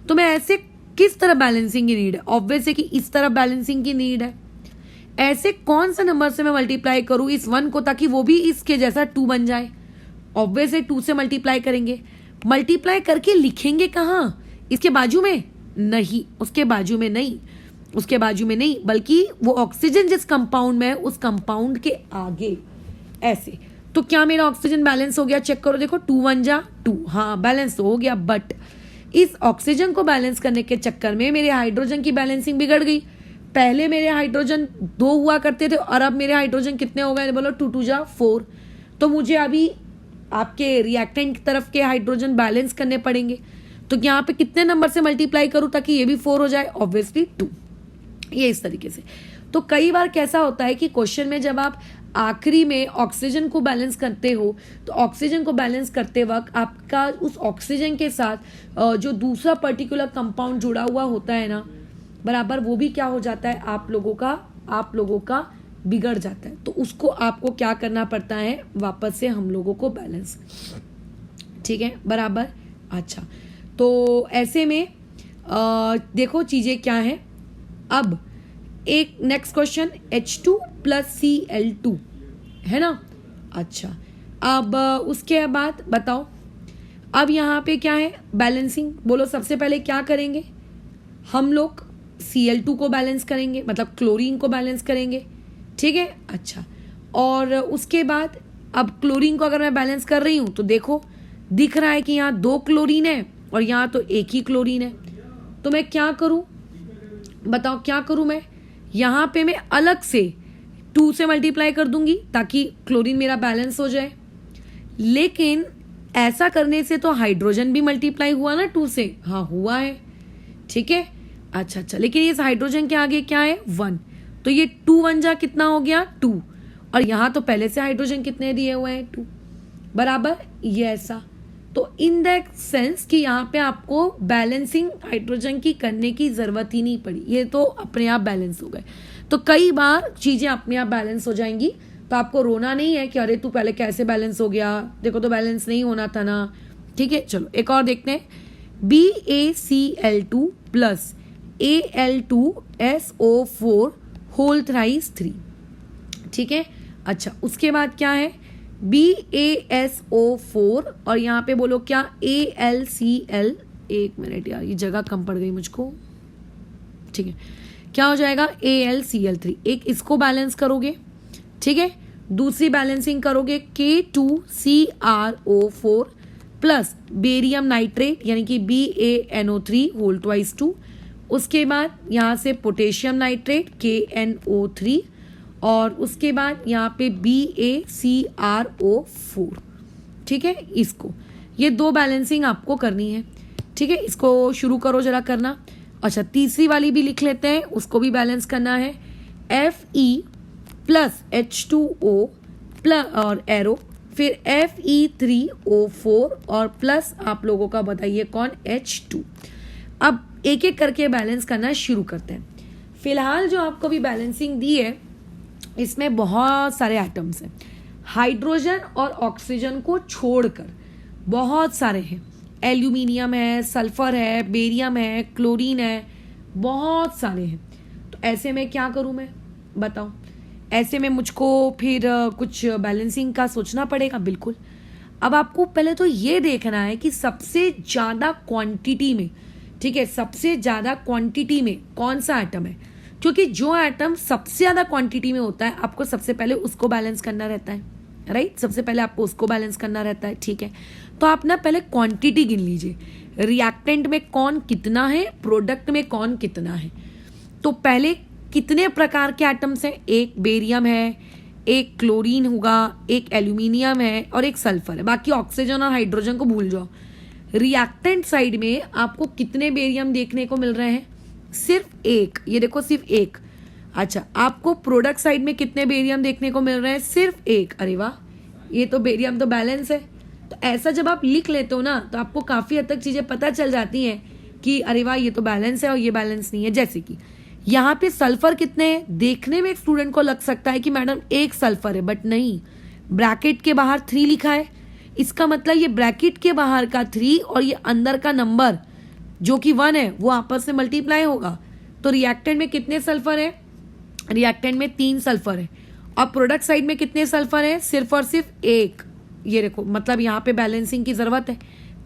तो मैं ऐसे किस तरह बैलेंसिंग की नीड है? ऑब्वियस है कि इस तरह बैलेंसिंग की नीड है। ऐसे कौन सा नंबर से मैं मल्टीप्लाई करूं इस 1 को ताकि वो भी इसके जैसा 2 बन जाए? ऑब्वियस है 2 से मल्टीप्लाई करेंगे। मल्टीप्लाई करके लिखेंगे कहाँ? इसके बाजू में नहीं, उसके बाजू में नहीं, उसके बाजू में नहीं, बल्कि वो ऑक्सीजन जिस कंपाउंड में है उस कंपाउंड के आगे, ऐसे। तो क्या मेरा ऑक्सीजन बैलेंस हो गया? चेक करो, देखो 2 1 जा 2, हाँ बैलेंस तो हो गया, बट इस ऑक्सीजन को बैलेंस करने के चक्कर में मेरे हाइड्रोजन की बैलेंसिंग बिगड़ गई। पहले मेरे हाइड्रोजन 2 हुआ करते थे और अब मेरे हाइड्रोजन कितने हो गए? बोलो 2 2 जा 4। तो मुझे अभी आपके रिएक्टेंट की तरफ के हाइड्रोजन बैलेंस करने पड़ेंगे। तो यहाँ पे कितने नंबर से मल्टीप्लाई करूँ ताकि ये भी 4 हो जाए? ऑब्वियसली 2। ये इस तरीके से। तो कई बार कैसा होता है कि क्वेश्चन में जब आप आखिरी में ऑक्सीजन को बैलेंस करते हो तो ऑक्सीजन को बैलेंस करते वक्त आपका उस ऑक्सीजन के साथ जो दूसरा पर्टिकुलर कंपाउंड जुड़ा हुआ होता है ना, बराबर, वो भी क्या हो जाता है? आप लोगों का बिगड़ जाता है। तो उसको आपको क्या करना पड़ता है? वापस से हम लोगों को बैलेंस। ठीक है, बराबर। अच्छा, तो ऐसे में देखो चीजें क्या है। अब एक next question, H2 plus Cl2 है ना। अच्छा, अब उसके बाद बताओ, अब यहाँ पे क्या है? बैलेंसिंग। बोलो सबसे पहले क्या करेंगे हम लोग? Cl2 को बैलेंस करेंगे, मतलब क्लोरीन को बैलेंस करेंगे। ठीक है, अच्छा, और उसके बाद अब क्लोरीन को अगर मैं बैलेंस कर रही हूँ तो देखो दिख रहा है कि यहाँ 2 क्लोरीन है और यहाँ तो 1 ही क्लोरीन है। तो मैं क्या करूँ? बताओ क्या करूँ मैं? यहाँ पे मैं अलग से 2 से मल्टीप्लाई कर दूंगी ताकि क्लोरीन मेरा बैलेंस हो जाए। लेकिन ऐसा करने से तो हाइड्रोजन भी मल्टीप्लाई हुआ ना 2 से? हाँ हुआ है। ठीक है, अच्छा, लेकिन इस हाइड्रोजन के आगे क्या है? 1। तो ये 2 1 जा कितना हो गया? 2। और यहाँ तो पहले से हाइड्रोजन कितने दिए हुए हैं? 2, बराबर। ये ऐसा। तो इन द सेंस कि यहाँ पे आपको बैलेंसिंग हाइड्रोजन की करने की जरूरत ही नहीं पड़ी, ये तो अपने आप बैलेंस हो गए। तो कई बार चीजें अपने आप बैलेंस हो जाएंगी, तो आपको रोना नहीं है कि अरे तू पहले कैसे बैलेंस हो गया, देखो तो बैलेंस नहीं होना था ना। ठीक है, चलो एक और देखते हैं। BaCl2 plus Al2SO4 whole thrice 3। ठीक है, अच्छा, उसके बाद क्या है? BaSO4 और यहाँ पे बोलो क्या? AlCl। एक मिनट यार, ये जगह कम पड़ गई मुझको। ठीक है, क्या हो जाएगा? AlCl3। एक इसको बैलेंस करोगे, ठीक है, दूसरी बैलेंसिंग करोगे K2CrO4 प्लस बेरियम नाइट्रेट यानी कि BaNO3 होल ट्वाइस 2। उसके बाद यहाँ से पोटेशियम नाइट्रेट KNO3 और उसके बाद यहाँ पे BaCrO4। ठीक है, इसको ये 2 बैलेंसिंग आपको करनी है। ठीक है, इसको शुरू करो जरा करना। अच्छा, तीसरी वाली भी लिख लेते हैं, उसको भी बैलेंस करना है। Fe प्लस H2O प्लस और एरो, फिर Fe3O4 और प्लस आप लोगों का बताइए कौन? H2। अब एक एक करके बैलेंस करना शुरू करते हैं। फिलहाल जो आपको भी बैलेंसिंग दी है इसमें बहुत सारे एटम्स हैं। हाइड्रोजन और ऑक्सीजन को छोड़कर बहुत सारे हैं। एल्यूमिनियम है, सल्फर है, बेरियम है, क्लोरीन है, बहुत सारे हैं। तो ऐसे में क्या करूं मैं, बताओ? ऐसे में मुझको फिर कुछ बैलेंसिंग का सोचना पड़ेगा। बिल्कुल। अब आपको पहले तो ये देखना है कि सबसे ज़्यादा क्वांटिटी में, ठीक है, सबसे ज़्यादा क्वांटिटी में कौन सा एटम है, क्योंकि जो एटम सबसे ज़्यादा क्वांटिटी में होता है आपको सबसे पहले उसको बैलेंस करना रहता है, राइट? सबसे पहले आपको उसको बैलेंस करना रहता है, ठीक है? तो आप ना पहले क्वांटिटी गिन लीजिए, रिएक्टेंट में कौन कितना है, प्रोडक्ट में कौन कितना है। तो पहले कितने प्रकार के एटम्स हैं? एक बेरियम है, एक क्लोरीन होगा, एक एल्यूमिनियम है और एक सल्फर है। बाकी ऑक्सीजन और हाइड्रोजन को भूल जाओ। रिएक्टेंट साइड में आपको कितने बेरियम देखने को मिल रहे हैं? सिर्फ एक। ये देखो, सिर्फ एक। अच्छा, आपको प्रोडक्ट साइड में कितने बेरियम देखने को मिल रहे हैं? सिर्फ एक। अरे वाह, ये तो बेरियम तो बैलेंस है। तो ऐसा जब आप लिख लेते हो ना, तो आपको काफ़ी हद तक चीज़ें पता चल जाती हैं कि अरे वाह, ये तो बैलेंस है और ये बैलेंस नहीं है। जैसे कि यहाँ पे सल्फर कितने हैं? देखने में एक स्टूडेंट को लग सकता है कि मैडम एक सल्फर है, बट नहीं, ब्रैकेट के बाहर 3 लिखा है। इसका मतलब ये ब्रैकेट के बाहर का 3 और ये अंदर का नंबर जो कि 1 है वो आपस में मल्टीप्लाई होगा। तो रिएक्टेंट में कितने सल्फर है? रिएक्टेंट में 3 सल्फर है। और प्रोडक्ट साइड में कितने सल्फर है? सिर्फ और सिर्फ एक। ये देखो, मतलब यहाँ पे बैलेंसिंग की ज़रूरत है।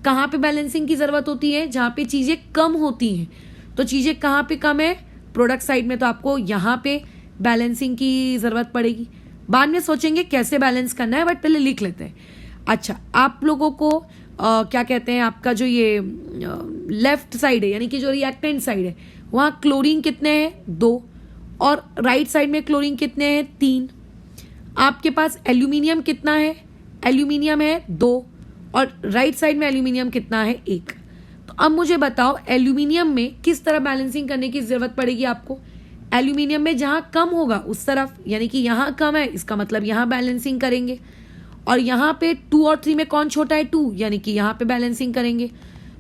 कहाँ पे बैलेंसिंग की ज़रूरत होती है? जहाँ पे चीज़ें कम होती हैं। तो चीज़ें कहाँ पे कम है? प्रोडक्ट साइड में। तो आपको यहाँ पे बैलेंसिंग की ज़रूरत पड़ेगी। बाद में सोचेंगे कैसे बैलेंस करना है, बट पहले लिख लेते हैं। अच्छा, आप लोगों को क्या कहते हैं, आपका जो ये लेफ्ट साइड है, यानी कि जो रिएक्टेंट साइड है, वहाँ क्लोरीन कितने हैं? 2। और राइट साइड में क्लोरीन कितने हैं? 3। आपके पास एल्यूमिनियम कितना है? एल्यूमिनियम है 2। और राइट साइड में एल्यूमिनियम कितना है? 1। तो अब मुझे बताओ, एल्यूमिनियम में किस तरह बैलेंसिंग करने की ज़रूरत पड़ेगी आपको? एल्यूमिनियम में जहाँ कम होगा उस तरफ, यानी कि यहाँ कम है, इसका मतलब यहाँ बैलेंसिंग करेंगे। और यहाँ पे 2 और 3 में कौन छोटा है? 2, यानी कि यहाँ पे बैलेंसिंग करेंगे।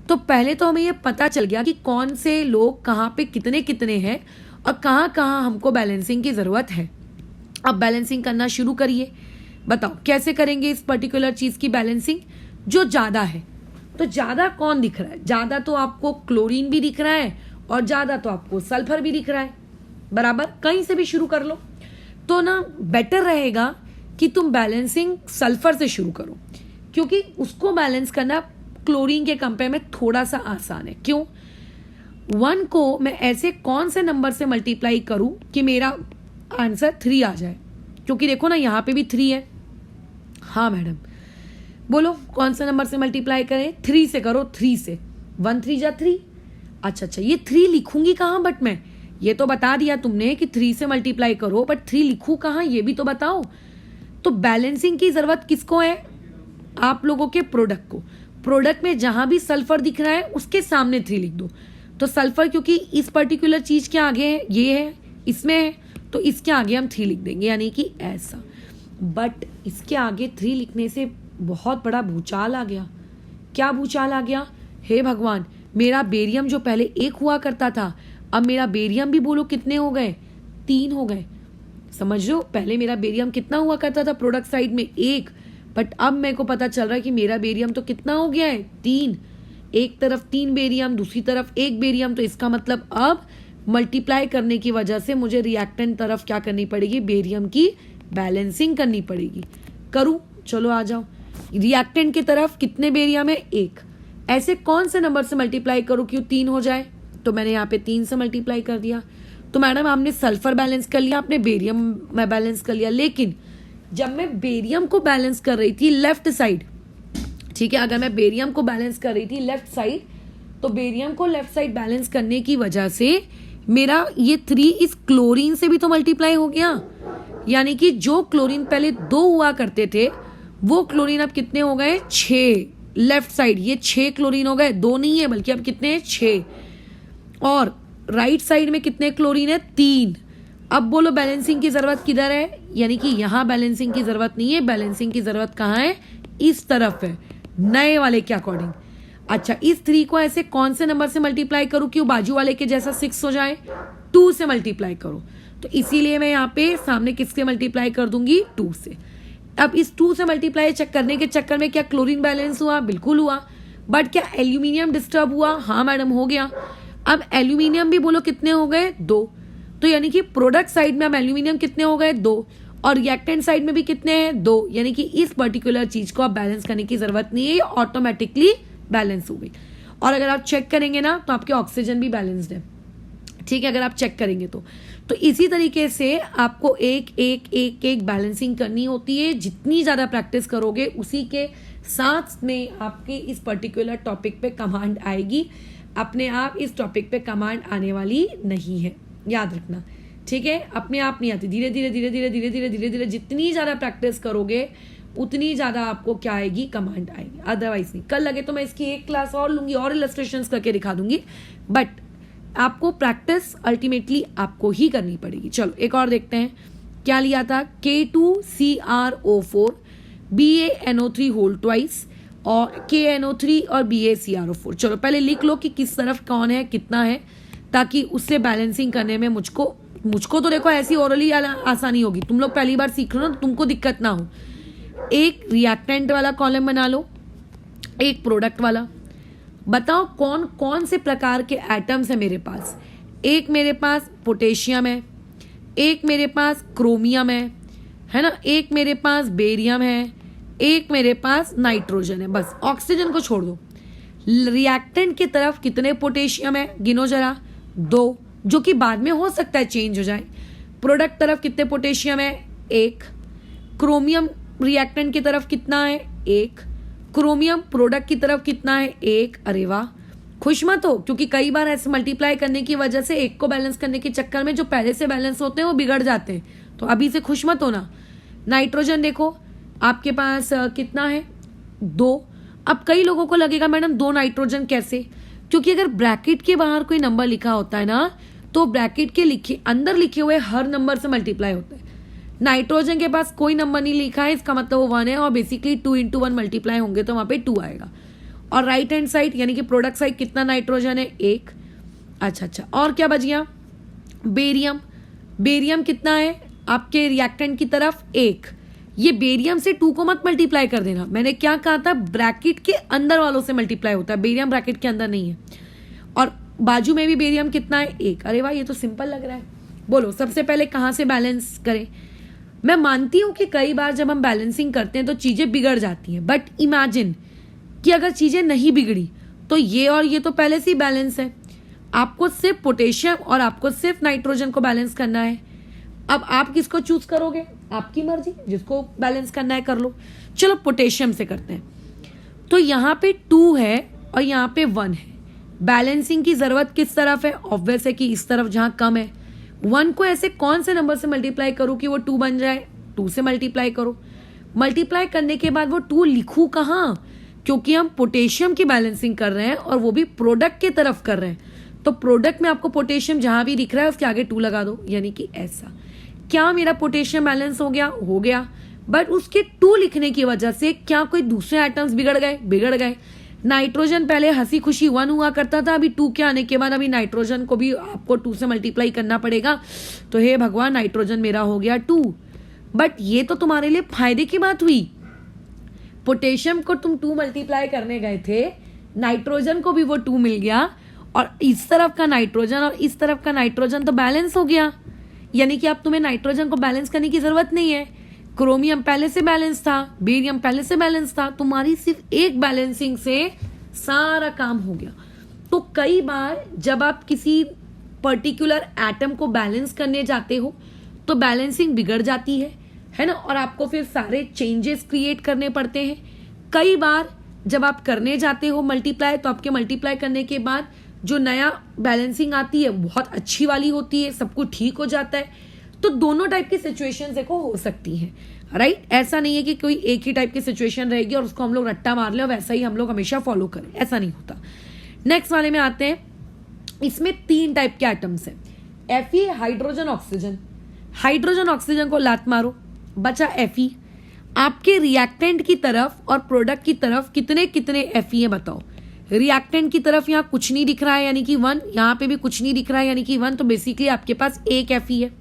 तो पहले तो हमें ये पता चल गया कि कौन से लोग कहाँ पे कितने कितने हैं और कहाँ कहाँ हमको बैलेंसिंग की ज़रूरत है। अब बैलेंसिंग करना शुरू करिए। बताओ कैसे करेंगे इस पर्टिकुलर चीज़ की बैलेंसिंग? जो ज़्यादा है, तो ज़्यादा कौन दिख रहा है? ज़्यादा तो आपको क्लोरीन भी दिख रहा है और ज़्यादा तो आपको सल्फर भी दिख रहा है, बराबर। कहीं से भी शुरू कर लो। तो ना बेटर रहेगा कि तुम बैलेंसिंग सल्फर से शुरू करो, क्योंकि उसको बैलेंस करना क्लोरीन के कंपेयर में थोड़ा सा आसान है। क्यों? 1 को मैं ऐसे कौन से नंबर से मल्टीप्लाई करूं कि मेरा आंसर 3 आ जाए? क्योंकि देखो ना, यहाँ पे भी 3 है। हाँ मैडम, बोलो कौन सा नंबर से मल्टीप्लाई करें? 3 से करो। 3 से 1 3 जा 3। अच्छा, ये 3 लिखूंगी कहाँ? बट मैं ये तो बता दिया तुमने कि 3 से मल्टीप्लाई करो, बट 3 लिखूं कहाँ ये भी तो बताओ। तो बैलेंसिंग की ज़रूरत किसको है? आप लोगों के प्रोडक्ट को। प्रोडक्ट में जहाँ भी सल्फर दिख रहा है उसके सामने 3 लिख दो। तो सल्फर क्योंकि इस पर्टिकुलर चीज़ के आगे है, ये है, इसमें है, तो इसके आगे हम 3 लिख देंगे, यानी कि ऐसा। बट इसके आगे 3 लिखने से बहुत बड़ा भूचाल आ गया। क्या भूचाल आ गया? हे भगवान, मेरा बेरियम जो पहले 1 हुआ करता था, अब मेरा बेरियम भी बोलो कितने हो गए? 3 हो गए। समझ लो, पहले मेरा बेरियम कितना हुआ करता था प्रोडक्ट साइड में? 1। बट अब मेरे को पता चल रहा है कि मेरा बेरियम तो कितना हो गया है? 3। एक तरफ 3 बेरियम, दूसरी तरफ 1 बेरियम। तो इसका मतलब अब मल्टीप्लाई करने की वजह से मुझे रिएक्टेंट तरफ क्या करनी पड़ेगी? बेरियम की बैलेंसिंग करनी पड़ेगी। करूँ? चलो आ जाओ। रिएक्टेंट की तरफ कितने बेरियम है? 1। ऐसे कौन से नंबर से मल्टीप्लाई करूँ कि 3 हो जाए? तो मैंने यहाँ पे 3 से मल्टीप्लाई कर दिया। तो मैडम हमने सल्फर बैलेंस कर लिया, आपने बेरियम में बैलेंस कर लिया। लेकिन जब मैं बेरियम को बैलेंस कर रही थी लेफ्ट साइड, ठीक है, अगर मैं बेरियम को बैलेंस कर रही थी लेफ्ट साइड, तो बेरियम को लेफ्ट साइड बैलेंस करने की वजह से मेरा ये 3 इस क्लोरीन से भी तो मल्टीप्लाई हो गया। यानी कि जो क्लोरीन पहले 2 हुआ करते थे, वो क्लोरीन अब कितने हो गए? 6। लेफ्ट साइड ये 6 क्लोरीन हो गए, 2 नहीं है बल्कि अब कितने हैं? 6। और राइट साइड में कितने क्लोरीन है? 3। अब बोलो बैलेंसिंग की जरूरत किधर है? यानी कि यहाँ बैलेंसिंग की जरूरत नहीं है, बैलेंसिंग की जरूरत कहाँ है? इस तरफ है, नए वाले के अकॉर्डिंग। अच्छा, इस 3 को ऐसे कौन से नंबर से मल्टीप्लाई करूँ कि वो बाजू वाले के जैसा 6 हो जाए? 2 से मल्टीप्लाई करो। तो इसीलिए मैं यहाँ पे सामने किससे मल्टीप्लाई कर दूंगी? 2 से। अब इस 2 से मल्टीप्लाई चेक करने के चक्कर में क्या क्लोरीन बैलेंस हुआ? बिल्कुल हुआ। बट क्या एल्यूमिनियम डिस्टर्ब हुआ? हाँ मैडम हो गया। अब एल्यूमिनियम भी बोलो कितने हो गए? 2। तो यानी कि प्रोडक्ट साइड में अब एल्यूमिनियम कितने हो गए? 2। और रिएक्टेंट साइड में भी कितने हैं? 2। यानी कि इस पर्टिकुलर चीज को आप बैलेंस करने की जरूरत नहीं है, ये ऑटोमेटिकली बैलेंस हो गई। और अगर आप चेक करेंगे ना तो आपके ऑक्सीजन भी बैलेंस्ड है, ठीक है, अगर आप चेक करेंगे तो इसी तरीके से आपको एक एक एक एक बैलेंसिंग करनी होती है। जितनी ज़्यादा प्रैक्टिस करोगे उसी के साथ में आपके इस पर्टिकुलर टॉपिक पे कमांड आएगी। अपने आप इस टॉपिक पे कमांड आने वाली नहीं है, याद रखना, ठीक है। अपने आप नहीं आती, धीरे धीरे धीरे धीरे धीरे धीरे धीरे धीरे जितनी ज़्यादा प्रैक्टिस करोगे उतनी ज़्यादा आपको क्या आएगी? कमांड आएगी, अदरवाइज नहीं। कल लगे तो मैं इसकी एक क्लास और लूँगी और इलस्ट्रेशंस करके दिखा दूंगी, बट आपको प्रैक्टिस अल्टीमेटली आपको ही करनी पड़ेगी। चलो एक और देखते हैं क्या लिया था। K2CrO4 BaNO3 होल ट्वाइस और KNO3 और BaCrO4। चलो पहले लिख लो कि किस तरफ कौन है कितना है, ताकि उससे बैलेंसिंग करने में मुझको तो देखो ऐसी ओरली आसानी होगी। तुम लोग पहली बार सीख रहे हो ना, तो तुमको दिक्कत ना हो। एक रिएक्टेंट वाला कॉलम बना लो, एक प्रोडक्ट वाला। बताओ कौन कौन से प्रकार के एटम्स है मेरे पास। एक मेरे पास पोटेशियम है, एक मेरे पास क्रोमियम है ना, एक मेरे पास बेरियम है, एक मेरे पास नाइट्रोजन है। बस ऑक्सीजन को छोड़ दो। रिएक्टेंट की तरफ कितने पोटेशियम है गिनो जरा? 2, जो कि बाद में हो सकता है चेंज हो जाए। प्रोडक्ट तरफ कितने पोटेशियम है? 1। क्रोमियम रिएक्टेंट की तरफ कितना है? 1। क्रोमियम प्रोडक्ट की तरफ कितना है? 1। अरे वाह, खुश मत हो, क्योंकि कई बार ऐसे मल्टीप्लाई करने की वजह से एक को बैलेंस करने के चक्कर में जो पहले से बैलेंस होते हैं वो बिगड़ जाते हैं। तो अभी से खुश मत होना। नाइट्रोजन देखो आपके पास कितना है? 2। अब कई लोगों को लगेगा मैडम 2 नाइट्रोजन कैसे? क्योंकि अगर ब्रैकेट के बाहर कोई नंबर लिखा होता है ना, तो ब्रैकेट के अंदर लिखे हुए हर नंबर से मल्टीप्लाई होता है। नाइट्रोजन के पास कोई नंबर नहीं लिखा है, इसका मतलब वो 1 है, और बेसिकली 2 × 1 मल्टीप्लाई होंगे तो वहां पे 2 आएगा। और राइट हैंड साइड यानी कि प्रोडक्ट साइड कितना नाइट्रोजन है? 1। अच्छा, और क्या बच गया? बेरियम। बेरियम कितना है आपके रिएक्टेंट की तरफ? 1। ये बेरियम से 2 को मत मल्टीप्लाई कर देना, मैंने क्या कहा था? ब्रैकेट के अंदर वालों से मल्टीप्लाई होता है, बेरियम ब्रैकेट के अंदर नहीं है। और बाजू में भी बेरियम कितना है? 1। अरे वाह, ये तो सिंपल लग रहा है। बोलो सबसे पहले कहाँ से बैलेंस करें? मैं मानती हूं कि कई बार जब हम बैलेंसिंग करते हैं तो चीजें बिगड़ जाती हैं, बट इमेजिन कि अगर चीजें नहीं बिगड़ी तो ये और ये तो पहले से ही बैलेंस है। आपको सिर्फ पोटेशियम और आपको सिर्फ नाइट्रोजन को बैलेंस करना है। अब आप किसको चूज करोगे? आपकी मर्जी, जिसको बैलेंस करना है कर लो। चलो पोटेशियम से करते हैं। तो यहाँ पे 2 है और यहाँ पे 1 है। बैलेंसिंग की जरूरत किस तरफ है? ऑब्वियस है कि इस तरफ जहां कम है। 1 को ऐसे कौन से नंबर से मल्टीप्लाई करूं कि वो 2 बन जाए? 2 से मल्टीप्लाई करो। मल्टीप्लाई करने के बाद वो 2 लिखूं कहां? क्योंकि हम पोटेशियम की बैलेंसिंग कर रहे हैं और वो भी प्रोडक्ट की तरफ कर रहे हैं, तो प्रोडक्ट में आपको पोटेशियम जहां भी दिख रहा है उसके आगे 2 लगा दो, यानी कि ऐसा। क्या मेरा पोटेशियम बैलेंस हो गया? हो गया। बट उसके 2 लिखने की वजह से क्या कोई दूसरे आइटम्स बिगड़ गए? बिगड़ गए। नाइट्रोजन पहले हंसी खुशी 1 हुआ करता था, अभी 2 के आने के बाद अभी नाइट्रोजन को भी आपको 2 से मल्टीप्लाई करना पड़ेगा। तो हे भगवान, नाइट्रोजन मेरा हो गया 2। बट ये तो तुम्हारे लिए फायदे की बात हुई। पोटेशियम को तुम 2 मल्टीप्लाई करने गए थे, नाइट्रोजन को भी वो 2 मिल गया, और इस तरफ का नाइट्रोजन और इस तरफ का नाइट्रोजन तो बैलेंस हो गया। यानी कि अब तुम्हें नाइट्रोजन को बैलेंस करने की जरूरत नहीं है। क्रोमियम पहले से बैलेंस था, बेरियम पहले से बैलेंस था, तुम्हारी सिर्फ एक बैलेंसिंग से सारा काम हो गया। तो कई बार जब आप किसी पर्टिकुलर एटम को बैलेंस करने जाते हो तो बैलेंसिंग बिगड़ जाती है ना, और आपको फिर सारे चेंजेस क्रिएट करने पड़ते हैं। कई बार जब आप करने जाते हो मल्टीप्लाई, तो आपके मल्टीप्लाई करने के बाद जो नया बैलेंसिंग आती है बहुत अच्छी वाली होती है, सब कुछ ठीक हो जाता है। तो दोनों टाइप की सिचुएशन देखो हो सकती हैं, राइट। ऐसा नहीं है कि कोई एक ही टाइप की सिचुएशन रहेगी और उसको हम लोग रट्टा मार लें और वैसा ही हम लोग हमेशा फॉलो करें, ऐसा नहीं होता। नेक्स्ट वाले में आते हैं। इसमें 3 टाइप के एटम्स हैं। Fe hydrogen oxygen. Hydrogen oxygen को लात मारो, बचा Fe। आपके रिएक्टेंट की तरफ और प्रोडक्ट की तरफ कितने कितने Fe है बताओ। रिएक्टेंट की तरफ यहाँ कुछ नहीं दिख रहा है यानी कि 1, यहाँ पे भी कुछ नहीं दिख रहा है यानी कि 1, तो बेसिकली आपके पास एक Fe है।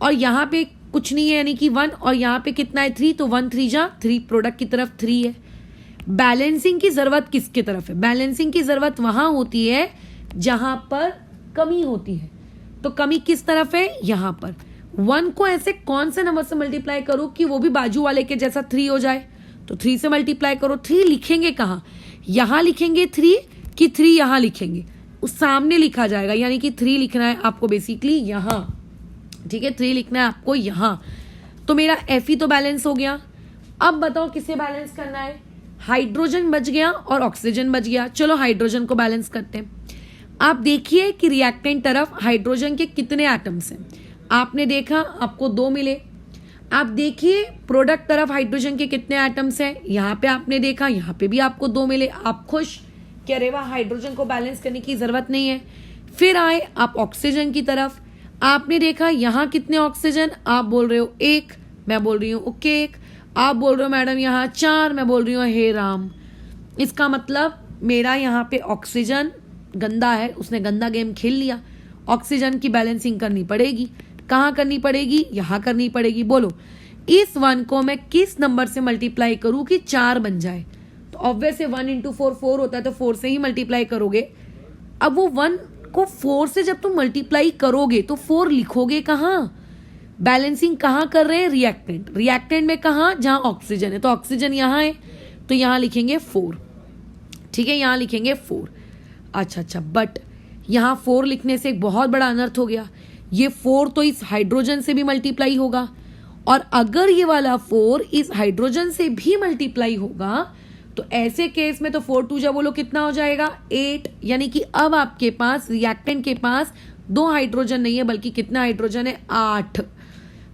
और यहाँ पे कुछ नहीं है, यानी कि 1, और यहाँ पे कितना है 3, तो 1 3 जा 3, प्रोडक्ट की तरफ 3 है। बैलेंसिंग की जरूरत किसकी तरफ है? बैलेंसिंग की जरूरत वहां होती है जहां पर कमी होती है। तो कमी किस तरफ है? यहां पर। 1 को ऐसे कौन से नंबर से मल्टीप्लाई करो कि वो भी बाजू वाले के जैसा 3 हो जाए? तो 3 से मल्टीप्लाई करो। 3 लिखेंगे कहाँ? यहां लिखेंगे 3 कि 3 यहां लिखेंगे? उस सामने लिखा जाएगा, यानी कि 3 लिखना है आपको बेसिकली यहां। ठीक है, 3 लिखना है आपको यहां। तो मेरा Fe तो बैलेंस हो गया। अब बताओ किसे बैलेंस करना है? हाइड्रोजन बच गया और ऑक्सीजन बच गया। चलो हाइड्रोजन को बैलेंस करते हैं। आप देखिए कि रिएक्टेंट तरफ हाइड्रोजन के कितने एटम्स हैं। आपने देखा, आपको 2 मिले। आप देखिए प्रोडक्ट तरफ हाइड्रोजन के कितने एटम्स हैं। यहाँ पे आपने देखा, यहाँ पे भी आपको 2 मिले। आप खुश कि अरे वाह, हाइड्रोजन को बैलेंस करने की जरूरत नहीं है। फिर आए आप ऑक्सीजन की तरफ। आपने देखा यहाँ कितने ऑक्सीजन, आप बोल रहे हो 1, मैं बोल रही हूँ ओके 1, आप बोल रहे हो मैडम यहाँ 4, मैं बोल रही हूँ हे राम। इसका मतलब मेरा यहाँ पे ऑक्सीजन गंदा है, उसने गंदा गेम खेल लिया। ऑक्सीजन की बैलेंसिंग करनी पड़ेगी। कहाँ करनी पड़ेगी? यहाँ करनी पड़ेगी। बोलो इस 1 को मैं किस नंबर से मल्टीप्लाई करूँ कि 4 बन जाए? तो ऑब्वियस है 1 × 4 4 होता है, तो 4 से ही मल्टीप्लाई करोगे। अब वो 1 को 4 से जब तुम मल्टीप्लाई करोगे तो 4 लिखोगे कहाँ? बैलेंसिंग कहाँ कर रहे हैं? रिएक्टेंट। रिएक्टेंट में कहाँ? जहाँ ऑक्सीजन है। तो ऑक्सीजन यहाँ है, तो यहाँ लिखेंगे 4। ठीक है, यहाँ लिखेंगे 4। अच्छा, बट यहाँ 4 लिखने से एक बहुत बड़ा अनर्थ हो गया। ये 4 तो इस हाइड्रोजन से भी मल्टीप्लाई होगा, और अगर ये वाला 4 इस हाइड्रोजन से भी मल्टीप्लाई होगा तो ऐसे केस में तो 4 2 जा बोलो कितना हो जाएगा? 8। यानी कि अब आपके पास रिएक्टेंट के पास 2 हाइड्रोजन नहीं है, बल्कि कितना हाइड्रोजन है? 8।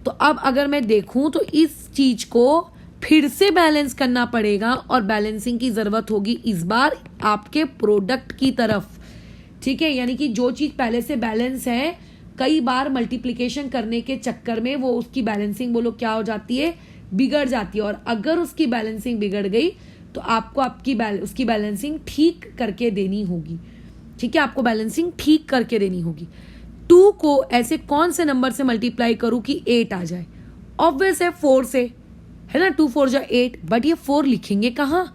तो अब अगर मैं देखूं तो इस चीज को फिर से बैलेंस करना पड़ेगा, और बैलेंसिंग की जरूरत होगी इस बार आपके प्रोडक्ट की तरफ। ठीक है, यानी कि जो चीज पहले से बैलेंस है, कई बार मल्टीप्लिकेशन करने के चक्कर में वो उसकी बैलेंसिंग बोलो क्या हो जाती है? बिगड़ जाती है। और अगर उसकी बैलेंसिंग बिगड़ गई तो आपको उसकी बैलेंसिंग ठीक करके देनी होगी। ठीक है, आपको बैलेंसिंग ठीक करके देनी होगी। 2 को ऐसे कौन से नंबर से मल्टीप्लाई करूं कि 8 आ जाए? ऑब्वियस है 4 से, है ना? 2 4 जा 8। बट ये 4 लिखेंगे कहाँ?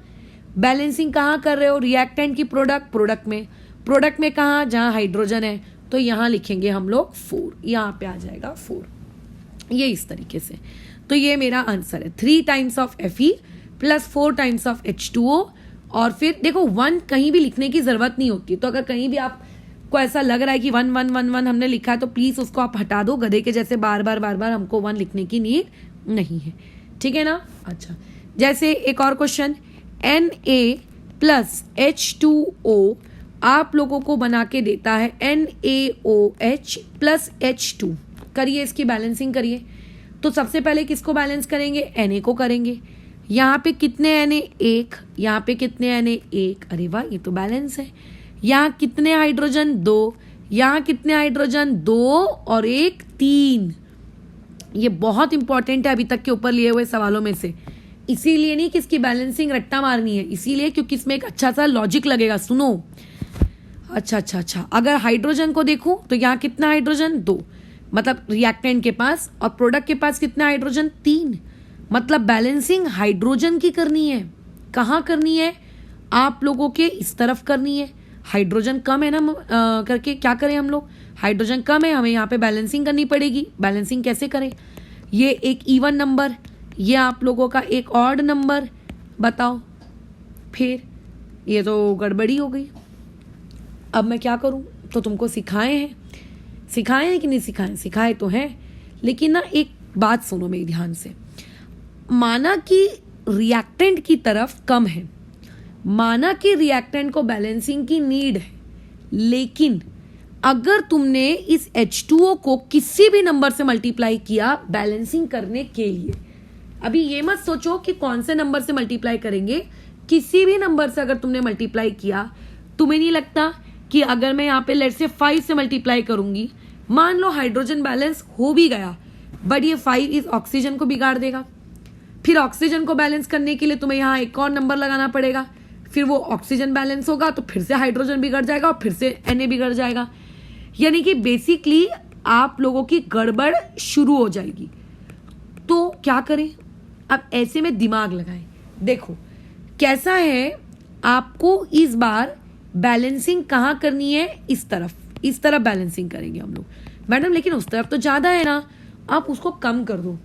बैलेंसिंग कहाँ कर रहे हो? रिएक्टेंट की प्रोडक्ट में। प्रोडक्ट में कहाँ? जहाँ हाइड्रोजन है। तो यहाँ लिखेंगे हम लोग 4, यहाँ पे आ जाएगा 4। ये इस तरीके से। तो ये मेरा आंसर है 3 times of Fe plus 4 times of H2O। और फिर देखो 1 कहीं भी लिखने की जरूरत नहीं होती। तो अगर कहीं भी आपको ऐसा लग रहा है कि 1 1 1 1 हमने लिखा है, तो प्लीज उसको आप हटा दो। गधे के जैसे बार बार हमको 1 लिखने की नीड नहीं है। ठीक है ना? अच्छा, जैसे एक और क्वेश्चन, Na प्लस H2O आप लोगों को बना के देता है NaOH प्लस H2। करिए इसकी बैलेंसिंग करिए। तो सबसे पहले किसको बैलेंस करेंगे? Na को करेंगे। यहाँ पे कितने Na? 1। यहाँ पे कितने Na? 1। अरे वाह, ये तो बैलेंस है। यहाँ कितने हाइड्रोजन? 2। यहाँ कितने हाइड्रोजन? 2 और 1 3। ये बहुत इंपॉर्टेंट है अभी तक के ऊपर लिए हुए सवालों में से। इसीलिए नहीं कि इसकी बैलेंसिंग रट्टा मारनी है, इसीलिए क्योंकि इसमें एक अच्छा सा लॉजिक लगेगा। सुनो, अच्छा, अगर हाइड्रोजन को देखूं तो यहाँ कितना हाइड्रोजन? 2, मतलब रिएक्टेंट के पास, और प्रोडक्ट के पास कितना हाइड्रोजन? 3। मतलब बैलेंसिंग हाइड्रोजन की करनी है। कहाँ करनी है? आप लोगों के इस तरफ करनी है। हाइड्रोजन कम है ना, करके क्या करें हम लोग? हाइड्रोजन कम है, हमें यहाँ पे बैलेंसिंग करनी पड़ेगी। बैलेंसिंग कैसे करें? ये एक इवन नंबर, ये आप लोगों का एक ऑड नंबर, बताओ। फिर ये तो गड़बड़ी हो गई। अब मैं क्या करूं? तो तुमको सिखाए हैं कि नहीं सिखाए? सिखाए तो हैं, लेकिन ना एक बात सुनो मेरी ध्यान से। माना कि रिएक्टेंट की तरफ कम है, माना कि रिएक्टेंट को बैलेंसिंग की नीड है, लेकिन अगर तुमने इस H2O को किसी भी नंबर से मल्टीप्लाई किया बैलेंसिंग करने के लिए, अभी ये मत सोचो कि कौन से नंबर से मल्टीप्लाई करेंगे, किसी भी नंबर से अगर तुमने मल्टीप्लाई किया, तुम्हें नहीं लगता कि अगर मैं यहाँ पे लेट्स से 5 से मल्टीप्लाई करूंगी, मान लो हाइड्रोजन बैलेंस हो भी गया, बट ये 5 इस ऑक्सीजन को बिगाड़ देगा। फिर ऑक्सीजन को बैलेंस करने के लिए तुम्हें यहाँ एक और नंबर लगाना पड़ेगा, फिर वो ऑक्सीजन बैलेंस होगा तो फिर से हाइड्रोजन बिगड़ जाएगा और फिर से Na बिगड़ जाएगा। यानी कि बेसिकली आप लोगों की गड़बड़ शुरू हो जाएगी। क्या करें, अब ऐसे में दिमाग लगाएं। देखो कैसा है, आपको इस बार बैलेंसिंग कहाँ करनी है, इस तरफ बैलेंसिंग करेंगे हम लोग। मैडम लेकिन उस तरफ तो ज़्यादा है ना, आप उसको कम कर दो।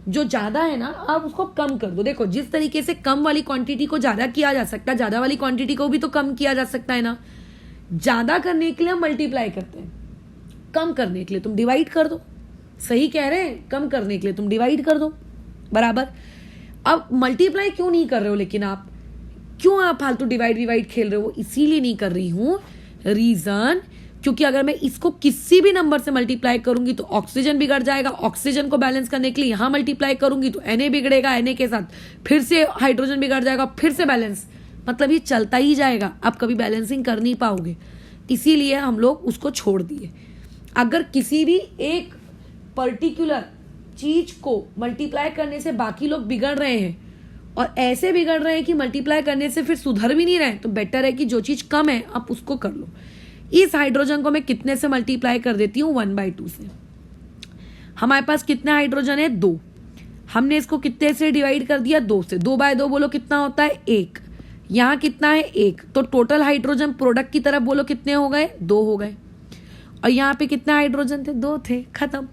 जो ज़्यादा है ना आप उसको कम कर दो। देखो जिस तरीके से कम वाली क्वांटिटी को ज़्यादा किया जा सकता है, ज़्यादा वाली क्वांटिटी को भी तो कम किया जा सकता है ना। ज़्यादा करने के लिए हम मल्टीप्लाई करते हैं, कम करने के लिए तुम डिवाइड कर दो। सही कह रहे हैं, कम करने के लिए तुम डिवाइड कर दो, बराबर। अब मल्टीप्लाई क्यों नहीं कर रहे हो, लेकिन आप क्यों फालतू डिवाइड खेल रहे हो? इसीलिए नहीं कर रही हूँ, रीजन क्योंकि अगर मैं इसको किसी भी नंबर से मल्टीप्लाई करूंगी तो ऑक्सीजन बिगड़ जाएगा। ऑक्सीजन को बैलेंस करने के लिए यहां मल्टीप्लाई करूंगी तो Na बिगड़ेगा, Na के साथ फिर से हाइड्रोजन बिगड़ जाएगा, फिर से बैलेंस, मतलब ये चलता ही जाएगा, आप कभी बैलेंसिंग कर नहीं पाओगे। इसीलिए हम लोग उसको छोड़ दिए। अगर किसी भी एक पर्टिकुलर चीज को मल्टीप्लाई करने से बाकी लोग बिगड़ रहे हैं और ऐसे बिगड़ रहे हैं कि मल्टीप्लाई करने से फिर सुधर भी नहीं रहे, तो बेटर है कि जो चीज कम है आप उसको कर लो। इस हाइड्रोजन को मैं कितने से मल्टीप्लाई कर देती हूँ, 1/2 से। हमारे पास कितने हाइड्रोजन है, 2। हमने इसको कितने से डिवाइड कर दिया, 2 से। 2/2 बोलो कितना होता है, 1। यहाँ कितना है, 1। तो टोटल हाइड्रोजन प्रोडक्ट की तरफ बोलो कितने हो गए, 2 हो गए। और यहाँ पे कितने हाइड्रोजन थे, 2 थे, खत्म।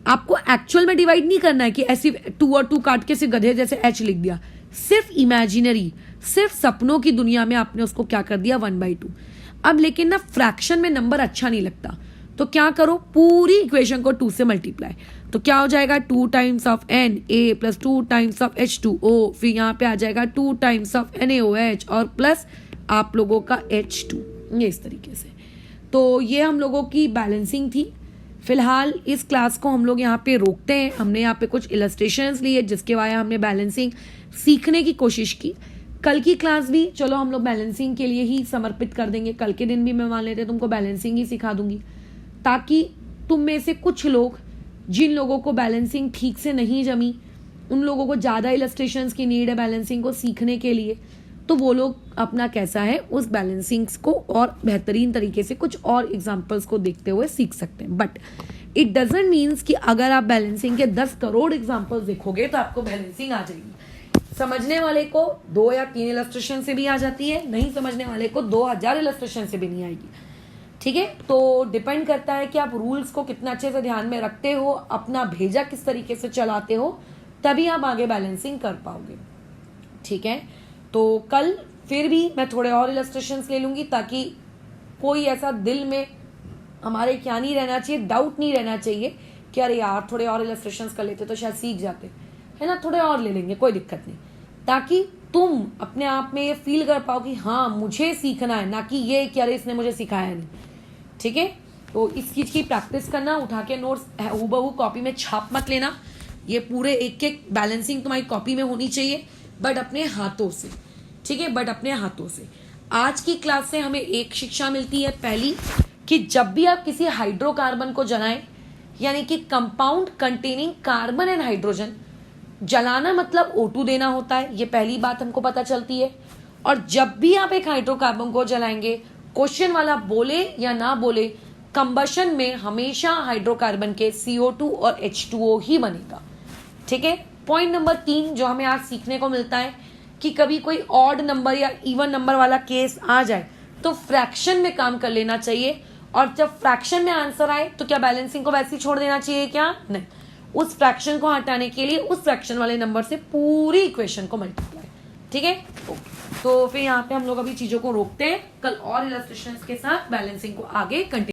आपको एक्चुअल में डिवाइड नहीं करना है कि ऐसी 2 और 2 काट के सिर्फ गधे जैसे H लिख दिया। सिर्फ इमेजिनरी, सिर्फ सपनों की दुनिया में आपने उसको क्या कर दिया, 1/2। अब लेकिन ना फ्रैक्शन में नंबर अच्छा नहीं लगता, तो क्या करो, पूरी इक्वेशन को 2 से मल्टीप्लाई। तो क्या हो जाएगा, 2 times of Na plus 2 times of H2O, फिर यहाँ पे आ जाएगा 2 टाइम्स ऑफ NaOH और प्लस आप लोगों का H2, ये इस तरीके से। तो ये हम लोगों की बैलेंसिंग थी। फिलहाल इस क्लास को हम लोग यहाँ पे रोकते हैं। हमने यहाँ पे कुछ इलस्ट्रेशंस लिए जिसके वाया हमने बैलेंसिंग सीखने की कोशिश की। कल की क्लास भी चलो हम लोग बैलेंसिंग के लिए ही समर्पित कर देंगे। कल के दिन भी मैं मान लेते तुमको बैलेंसिंग ही सिखा दूंगी, ताकि तुम में से कुछ लोग, जिन लोगों को बैलेंसिंग ठीक से नहीं जमी, उन लोगों को ज़्यादा इलस्ट्रेशंस की नीड है बैलेंसिंग को सीखने के लिए, तो वो लोग अपना कैसा है उस बैलेंसिंग्स को और बेहतरीन तरीके से कुछ और एग्जाम्पल्स को देखते हुए सीख सकते हैं। बट इट डजेंट मीन्स कि अगर आप बैलेंसिंग के 10 करोड़ एग्जाम्पल्स देखोगे तो आपको बैलेंसिंग आ जाएगी। समझने वाले को 2 या 3 इलस्ट्रेशन से भी आ जाती है, नहीं समझने वाले को 2000 इलस्ट्रेशन से भी नहीं आएगी। ठीक है, तो डिपेंड करता है कि आप रूल्स को कितना अच्छे से ध्यान में रखते हो, अपना भेजा किस तरीके से चलाते हो, तभी आप आगे बैलेंसिंग कर पाओगे। ठीक है, तो कल फिर भी मैं थोड़े और इलस्ट्रेशंस ले लूंगी, ताकि कोई ऐसा दिल में हमारे क्या नहीं रहना चाहिए, डाउट नहीं रहना चाहिए कि अरे यार थोड़े और इलस्ट्रेशंस कर लेते तो शायद सीख जाते, है ना। थोड़े और ले लेंगे, कोई दिक्कत नहीं, ताकि तुम अपने आप में ये फील कर पाओ कि हाँ मुझे सीखना है, ना कि ये कि अरे इसने मुझे सिखाया नहीं। ठीक है, तो इस चीज की प्रैक्टिस करना। उठा के नोट्स हूबहू कॉपी में छाप मत लेना, ये पूरे एक एक बैलेंसिंग तुम्हारी कॉपी में होनी चाहिए, बट अपने हाथों से। ठीक है, बट अपने हाथों से। आज की क्लास से हमें एक शिक्षा मिलती है, पहली, कि जब भी आप किसी हाइड्रोकार्बन को जलाएं, यानी कि compound containing carbon and hydrogen, जलाना मतलब O2 देना होता है, ये पहली बात हमको पता चलती है। और जब भी आप एक हाइड्रोकार्बन को जलाएंगे, क्वेश्चन वाला बोले या ना बोले, कंबशन में हमेशा हाइड्रोकार्बन के CO2 और H2O ही बनेगा। ठीक है, पॉइंट नंबर 3 जो हमें आज सीखने को मिलता है कि कभी कोई ऑड नंबर या इवन नंबर वाला केस आ जाए तो फ्रैक्शन में काम कर लेना चाहिए, और जब फ्रैक्शन में आंसर आए तो क्या बैलेंसिंग को वैसे ही छोड़ देना चाहिए, क्या नहीं, उस फ्रैक्शन को हटाने के लिए उस फ्रैक्शन वाले नंबर से पूरी इक्वेशन को मल्टीप्लाई। ठीक है, तो फिर यहाँ पे हम लोग अभी चीजों को रोकते हैं, कल और इलस्ट्रेशंस के साथ बैलेंसिंग को आगे कंटिन्यू